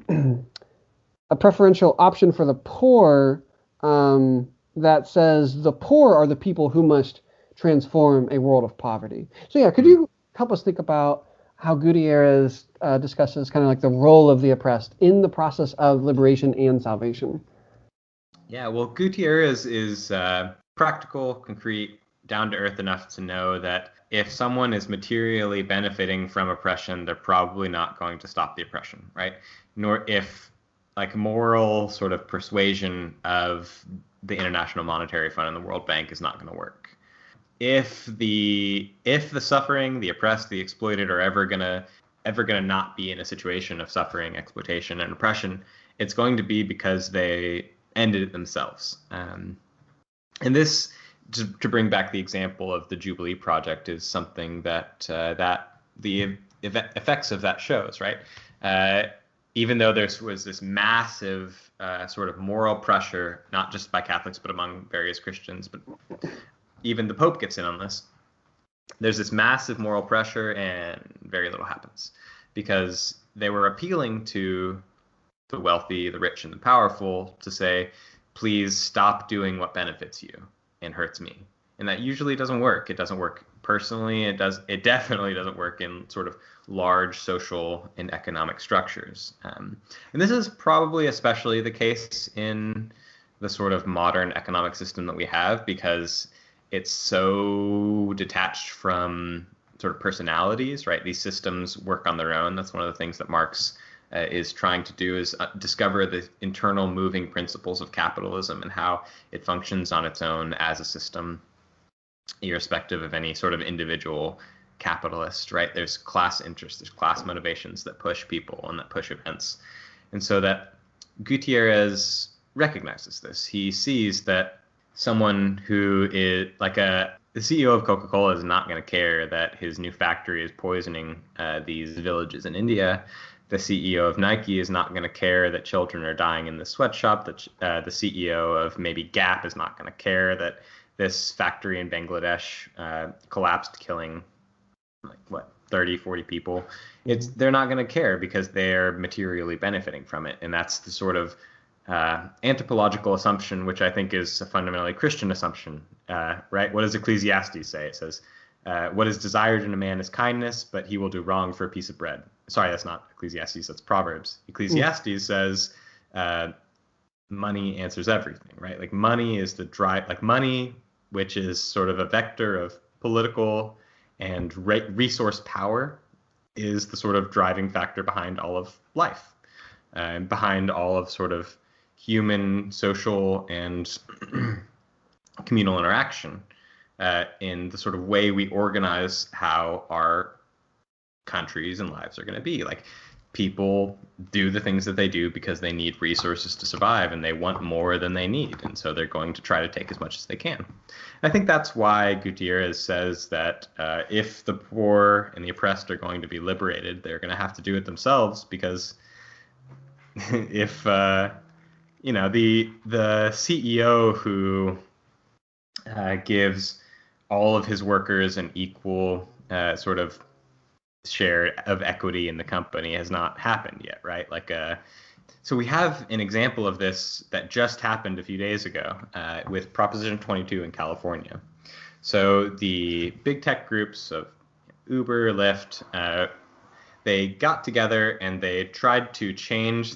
a preferential option for the poor that says the poor are the people who must transform a world of poverty. So yeah, could you help us think about how Gutierrez discusses kind of like the role of the oppressed in the process of liberation and salvation? Yeah, well, Gutierrez is practical, concrete, down to earth enough to know that if someone is materially benefiting from oppression, they're probably not going to stop the oppression, right? Nor if like moral sort of persuasion of the International Monetary Fund and the World Bank is not going to work. If the suffering, the oppressed, the exploited are ever gonna not be in a situation of suffering, exploitation, and oppression, it's going to be because they ended it themselves. And this, to bring back the example of the Jubilee Project, is something that the effects of that shows, right? Even though there was this massive sort of moral pressure, not just by Catholics, but among various Christians, but even the Pope gets in on this. There's this massive moral pressure and very little happens because they were appealing to the wealthy, the rich, and the powerful to say, please stop doing what benefits you and hurts me. And that usually doesn't work. It doesn't work personally. It definitely doesn't work in sort of large social and economic structures. And this is probably especially the case in the sort of modern economic system that we have, because it's so detached from sort of personalities, right? These systems work on their own. That's one of the things that Marx is trying to do, is discover the internal moving principles of capitalism and how it functions on its own as a system, irrespective of any sort of individual capitalist, right? There's class interests, there's class motivations that push people and that push events. And so that Gutierrez recognizes this. He sees that someone who is like the CEO of Coca-Cola is not going to care that his new factory is poisoning these villages in India. The CEO of Nike is not going to care that children are dying in the sweatshop. The CEO of maybe Gap is not going to care that this factory in Bangladesh collapsed, killing 30, 40 people. They're not going to care because they're materially benefiting from it. And that's the sort of anthropological assumption, which I think is a fundamentally Christian assumption, right? What does Ecclesiastes say? It says, what is desired in a man is kindness, but he will do wrong for a piece of bread. Sorry, that's not Ecclesiastes, that's Proverbs. Ecclesiastes says money answers everything, right? Like money is the drive, like money, which is sort of a vector of political and resource power, is the sort of driving factor behind all of life, and behind all of sort of human, social, and communal interaction in the sort of way we organize how our countries and lives are going to be. Like, people do the things that they do because they need resources to survive, and they want more than they need, and so they're going to try to take as much as they can. I think that's why Gutierrez says that if the poor and the oppressed are going to be liberated, they're going to have to do it themselves, because if the CEO who gives all of his workers an equal sort of share of equity in the company has not happened yet, right? Like, so we have an example of this that just happened a few days ago with Proposition 22 in California. So the big tech groups of Uber, Lyft, they got together and they tried to change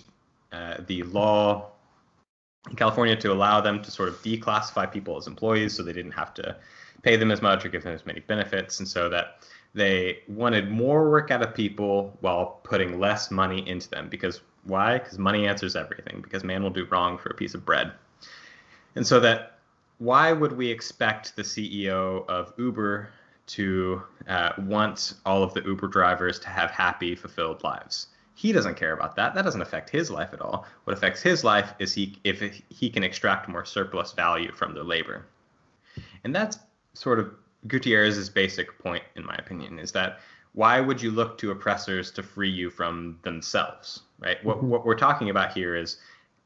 the law in California to allow them to sort of declassify people as employees, so they didn't have to pay them as much or give them as many benefits, and so that they wanted more work out of people while putting less money into them. Because why? Because money answers everything. Because man will do wrong for a piece of bread. And so that, why would we expect the CEO of Uber to want all of the Uber drivers to have happy, fulfilled lives? He doesn't care about that. That doesn't affect his life at all. What affects his life is if he can extract more surplus value from their labor. And that's sort of Gutierrez's basic point, in my opinion, is that why would you look to oppressors to free you from themselves, right? Mm-hmm. What we're talking about here is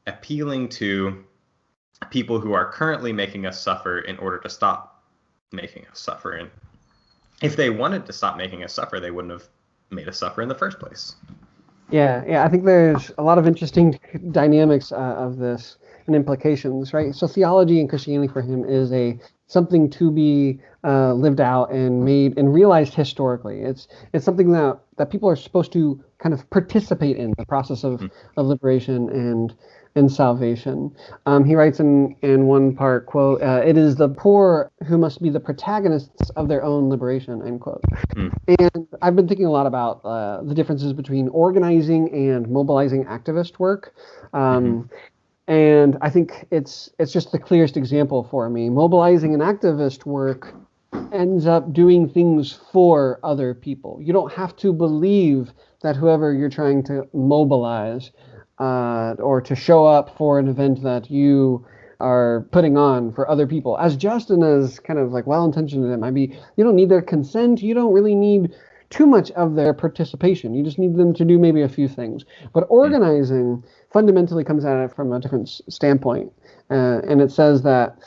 appealing to people who are currently making us suffer in order to stop making us suffer. And if they wanted to stop making us suffer, they wouldn't have made us suffer in the first place. Yeah, I think there's a lot of interesting dynamics of this and implications, right? So theology and Christianity for him is something to be lived out and made and realized historically. It's something that people are supposed to kind of participate in the process of liberation and salvation. He writes in one part, quote, "It is the poor who must be the protagonists of their own liberation," end quote. And I've been thinking a lot about the differences between organizing and mobilizing activist work. And I think it's just the clearest example for me. Mobilizing and activist work ends up doing things for other people. You don't have to believe that whoever you're trying to mobilize or to show up for an event that you are putting on for other people, as just and as kind of like well-intentioned as it might be, you don't need their consent. You don't really need too much of their participation. You just need them to do maybe a few things. But organizing fundamentally comes at it from a different standpoint. And it says that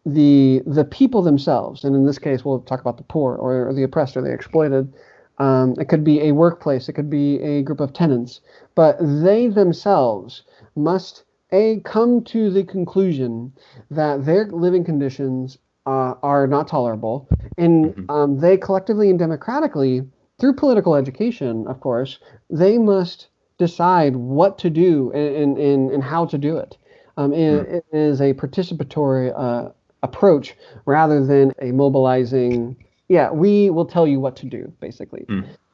the people themselves, and in this case, we'll talk about the poor or the oppressed or the exploited. It could be a workplace. It could be a group of tenants. But they themselves must, come to the conclusion that their living conditions are not tolerable. And they collectively and democratically, through political education, of course, they must decide what to do and how to do it. It is a participatory approach rather than a mobilizing, we will tell you what to do, basically.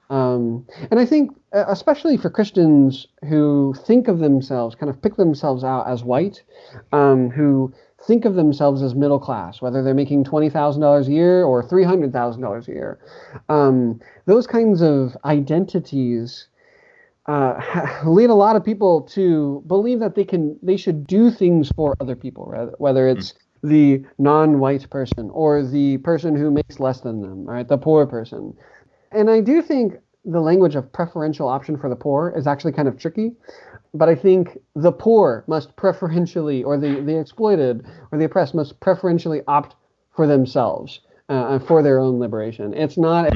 And I think, especially for Christians who think of themselves, kind of pick themselves out as white, who think of themselves as middle class, whether they're making $20,000 a year or $300,000 a year. Those kinds of identities lead a lot of people to believe that they should do things for other people, whether it's the non-white person or the person who makes less than them, right? The poor person. And I do think the language of preferential option for the poor is actually kind of tricky. But I think the poor must preferentially, or the exploited or the oppressed must preferentially opt for themselves, for their own liberation. It's not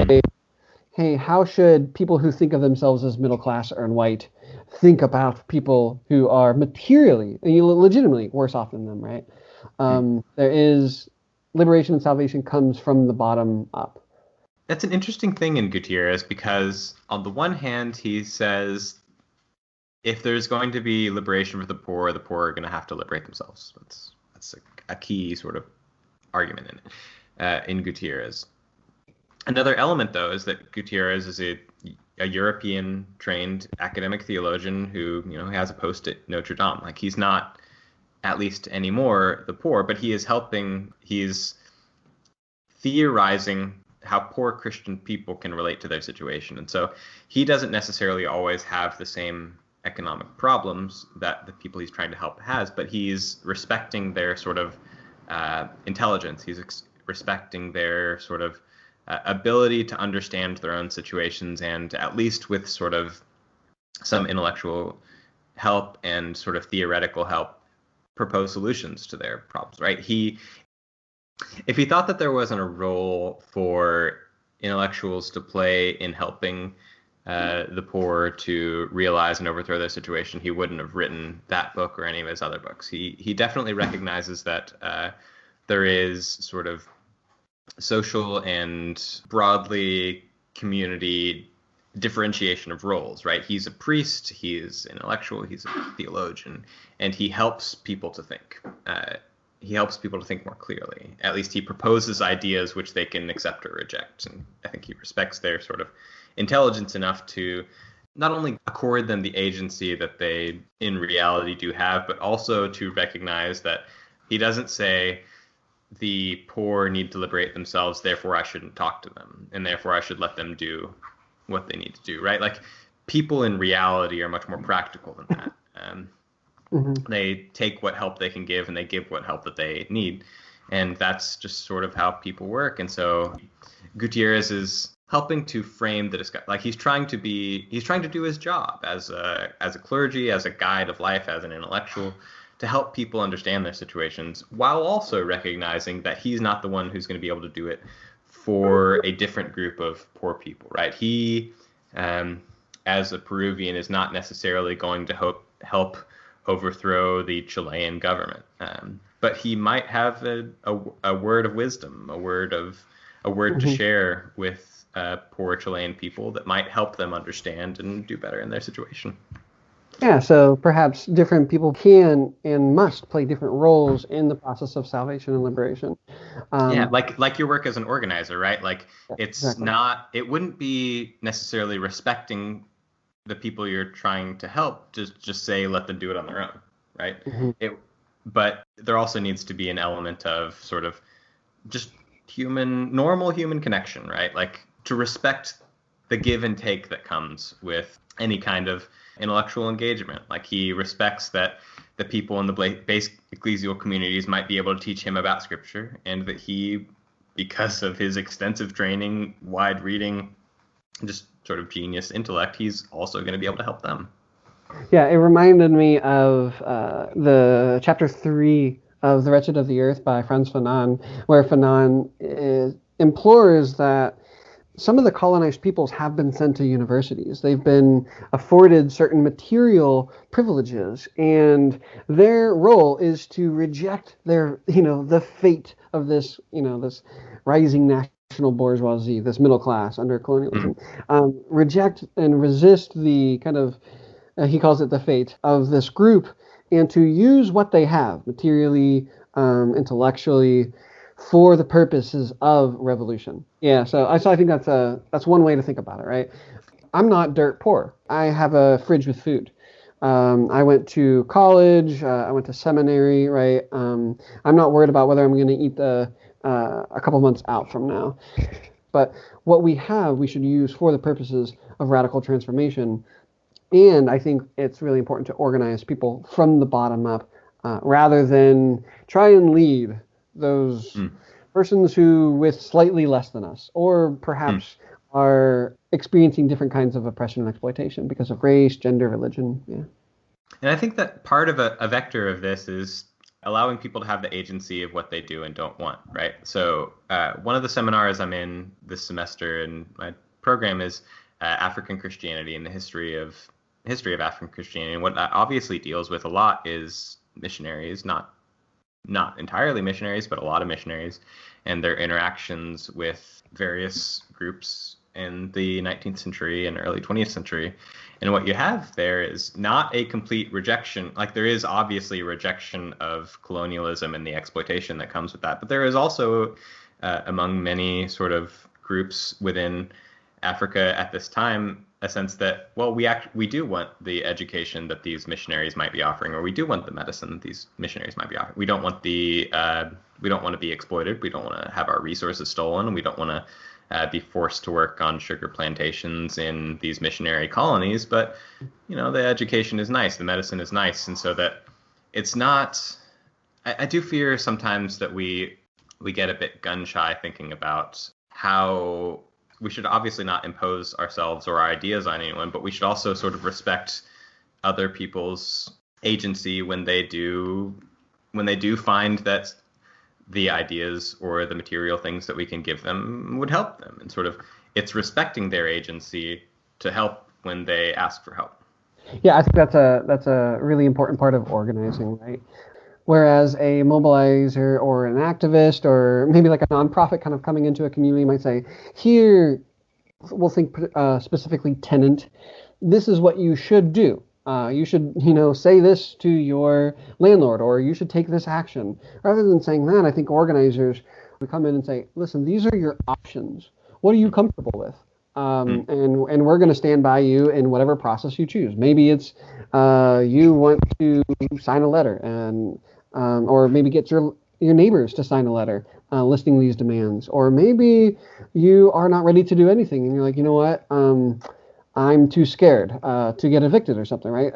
hey, how should people who think of themselves as middle class or white think about people who are materially, legitimately worse off than them, right? There is liberation and salvation comes from the bottom up. That's an interesting thing in Gutierrez, because on the one hand, he says, if there's going to be liberation for the poor are going to have to liberate themselves. That's a key sort of argument in Gutierrez. Another element, though, is that Gutierrez is a European-trained academic theologian who, has a post at Notre Dame. Like, he's not, at least anymore, the poor, but he's theorizing how poor Christian people can relate to their situation. And so he doesn't necessarily always have the same economic problems that the people he's trying to help has, but he's respecting their sort of intelligence. He's respecting their sort of ability to understand their own situations, and at least with sort of some intellectual help and sort of theoretical help, propose solutions to their problems, right? If he thought that there wasn't a role for intellectuals to play in helping the poor to realize and overthrow their situation, he wouldn't have written that book or any of his other books. He definitely recognizes that there is sort of social and broadly community differentiation of roles, right? He's a priest, he's intellectual, he's a theologian, and he helps people to think. He helps people to think more clearly. At least he proposes ideas which they can accept or reject. And I think he respects their sort of intelligence enough to not only accord them the agency that they in reality do have, but also to recognize that he doesn't say the poor need to liberate themselves, therefore I shouldn't talk to them, and therefore I should let them do what they need to do, right? Like, people in reality are much more practical than that. They take what help they can give, and they give what help that they need. And that's just sort of how people work. And so Gutierrez is helping to frame the discussion. Like, he's trying to do his job as a clergy, as a guide of life, as an intellectual, to help people understand their situations, while also recognizing that he's not the one who's going to be able to do it for a different group of poor people, right? He, as a Peruvian, is not necessarily going to help overthrow the Chilean government, but he might have a word of wisdom, a word to share with poor Chilean people that might help them understand and do better in their situation. Yeah, so perhaps different people can and must play different roles in the process of salvation and liberation. Yeah, like your work as an organizer, right? Like, it's exactly. it wouldn't be necessarily respecting the people you're trying to help to just say, let them do it on their own, right? But there also needs to be an element of sort of just normal human connection, right? Like, to respect the give and take that comes with any kind of intellectual engagement. Like, he respects that the people in the base ecclesial communities might be able to teach him about Scripture, and that he, because of his extensive training, wide reading, just sort of genius intellect, he's also going to be able to help them. Yeah, it reminded me of the chapter 3 of The Wretched of the Earth by Frantz Fanon, where Fanon implores that some of the colonized peoples have been sent to universities. They've been afforded certain material privileges, and their role is to reject the fate of this, this rising national bourgeoisie, this middle class under colonialism. Reject and resist the kind of, he calls it the fate of this group, and to use what they have materially, intellectually, for the purposes of revolution. Yeah, so I think that's one way to think about it, right? I'm not dirt poor. I have a fridge with food. I went to college. I went to seminary, right? I'm not worried about whether I'm going to eat a couple months out from now. But what we have, we should use for the purposes of radical transformation. And I think it's really important to organize people from the bottom up, rather than try and lead those persons who with slightly less than us, or perhaps are experiencing different kinds of oppression and exploitation because of race, gender, religion. Yeah. And I think that part of a vector of this is allowing people to have the agency of what they do and don't want, right? So one of the seminars I'm in this semester in my program is African Christianity and the history of African Christianity. And what that obviously deals with a lot is missionaries, not entirely missionaries, but a lot of missionaries, and their interactions with various groups in the 19th century and early 20th century. And what you have there is not a complete rejection. Like, there is obviously a rejection of colonialism and the exploitation that comes with that. But there is also, among many sort of groups within Africa at this time, a sense that, well, we do want the education that these missionaries might be offering, or we do want the medicine that these missionaries might be offering. We don't want to be exploited. We don't want to have our resources stolen. We don't want be forced to work on sugar plantations in these missionary colonies. But, the education is nice, the medicine is nice. And so that it's not, I do fear sometimes that we get a bit gun shy thinking about how we should obviously not impose ourselves or our ideas on anyone, but we should also sort of respect other people's agency when they do find that the ideas or the material things that we can give them would help them, and sort of it's respecting their agency to help when they ask for help. Yeah, I think that's a really important part of organizing, right? Whereas a mobilizer or an activist or maybe like a nonprofit kind of coming into a community might say, here, we'll think specifically tenant, this is what you should do. You should, say this to your landlord, or you should take this action. Rather than saying that, I think organizers would come in and say, listen, these are your options. What are you comfortable with? And we're going to stand by you in whatever process you choose. Maybe it's you want to sign a letter, and or maybe get your neighbors to sign a letter listing these demands. Or maybe you are not ready to do anything, and you're like, you know what? I'm too scared to get evicted or something, right?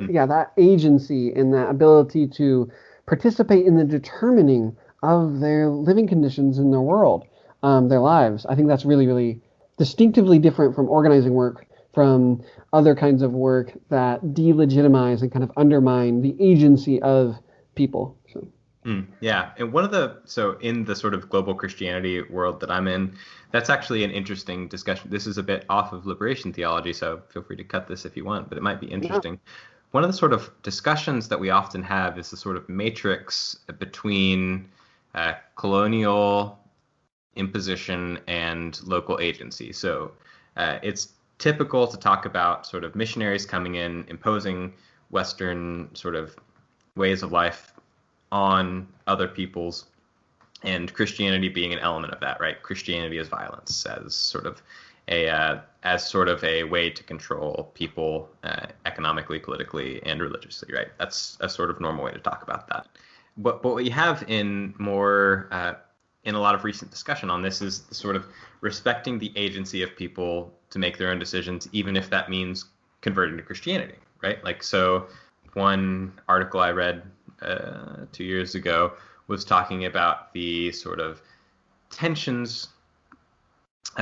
Yeah, that agency and that ability to participate in the determining of their living conditions in their world, their lives. I think that's really, really distinctively different from organizing work, from other kinds of work that delegitimize and kind of undermine the agency of people. So. Yeah, and so in the sort of global Christianity world that I'm in, that's actually an interesting discussion. This is a bit off of liberation theology, so feel free to cut this if you want, but it might be interesting. Yeah. One of the sort of discussions that we often have is the sort of matrix between colonial imposition and local agency. So it's typical to talk about sort of missionaries coming in, imposing Western sort of ways of life on other people's, and Christianity being an element of that, right? Christianity as violence, as sort of a way to control people economically, politically, and religiously, right? That's a sort of normal way to talk about that. But what we have in a lot of recent discussion on this is the sort of respecting the agency of people to make their own decisions, even if that means converting to Christianity, right? Like, so one article I read 2 years ago was talking about the sort of tensions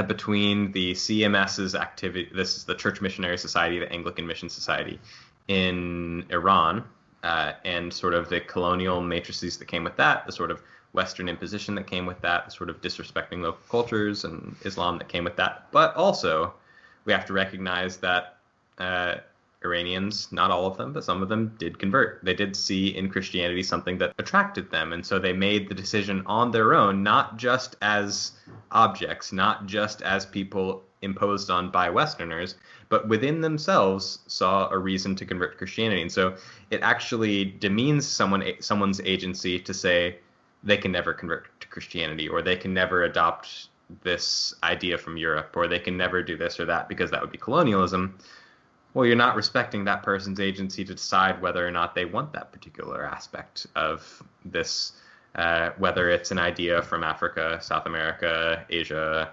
between the CMS's activity. This is the Church Missionary Society, the Anglican Mission Society in Iran, and sort of the colonial matrices that came with that, the sort of Western imposition that came with that, the sort of disrespecting local cultures and Islam that came with that. But also, we have to recognize that Iranians, not all of them, but some of them did convert. They did see in Christianity something that attracted them. And so they made the decision on their own, not just as objects, not just as people imposed on by Westerners, but within themselves saw a reason to convert to Christianity. And so it actually demeans someone's agency to say they can never convert to Christianity, or they can never adopt this idea from Europe, or they can never do this or that because that would be colonialism. Well, you're not respecting that person's agency to decide whether or not they want that particular aspect of this, whether it's an idea from Africa, South America, Asia,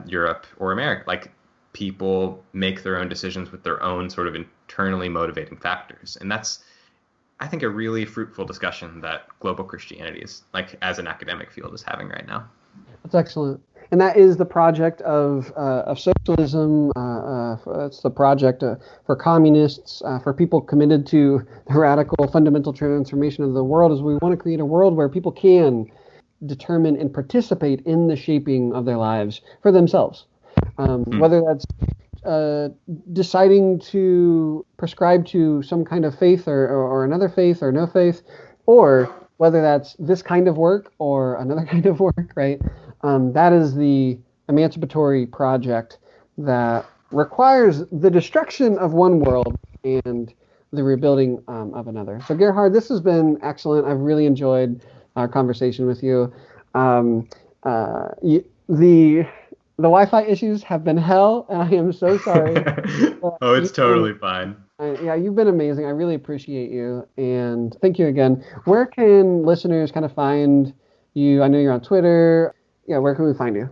Europe, or America. Like, people make their own decisions with their own sort of internally motivating factors. And that's, I think, a really fruitful discussion that global Christianity is, like, as an academic field, is having right now. That's excellent. And that is the project of socialism. It's the project for communists, for people committed to the radical fundamental transformation of the world. Is we want to create a world where people can determine and participate in the shaping of their lives for themselves. Whether that's deciding to prescribe to some kind of faith or another faith or no faith, or whether that's this kind of work or another kind of work, right? That is the emancipatory project that requires the destruction of one world and the rebuilding of another. So, Gerhard, this has been excellent. I've really enjoyed our conversation with you. The Wi-Fi issues have been hell, and I am so sorry. Oh, it's totally fine. Yeah, you've been amazing. I really appreciate you, and thank you again. Where can listeners kind of find you? I know you're on Twitter. Yeah, where can we find you?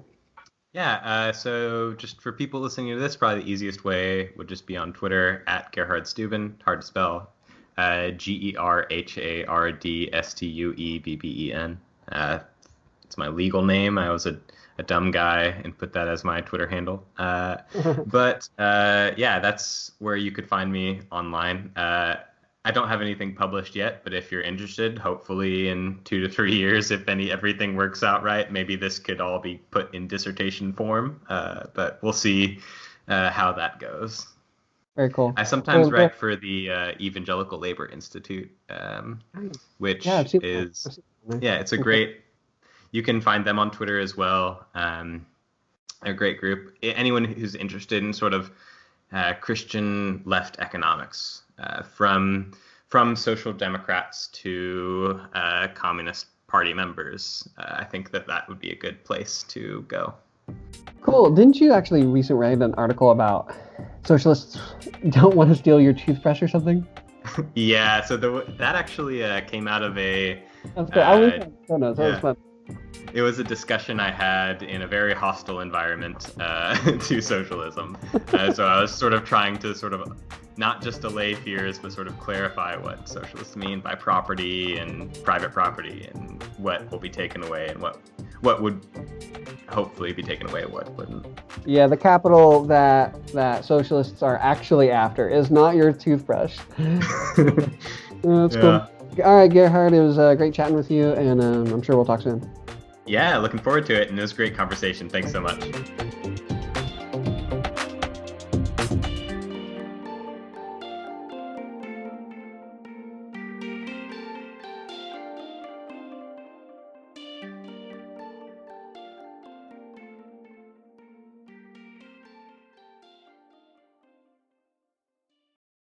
Yeah, so just for people listening to this, probably the easiest way would just be on Twitter at Gerhard Stuebben, hard to spell, GerhardStuebben. It's my legal name. I was a dumb guy and put that as my Twitter handle. But yeah, that's where you could find me online. I don't have anything published yet, but if you're interested, hopefully in 2 to 3 years, if everything works out right, maybe this could all be put in dissertation form. But we'll see how that goes. Very cool. I sometimes write for the Evangelical Labor Institute, which it's a great. You can find them on Twitter as well. They're a great group. Anyone who's interested in sort of Christian left economics, from social democrats to Communist Party members, I think that would be a good place to go. Cool. Didn't you actually recently write an article about socialists don't want to steal your toothbrush or something? Yeah. So that actually came out of a. That's good. I was fun. It was a discussion I had in a very hostile environment to socialism. So I was sort of trying to not just allay fears, but sort of clarify what socialists mean by property and private property, and what will be taken away and what would hopefully be taken away, what wouldn't. Yeah, the capital that socialists are actually after is not your toothbrush. That's cool. All right, Gerhard, it was great chatting with you, and I'm sure we'll talk soon. Yeah, looking forward to it, and it was a great conversation. Thanks so much.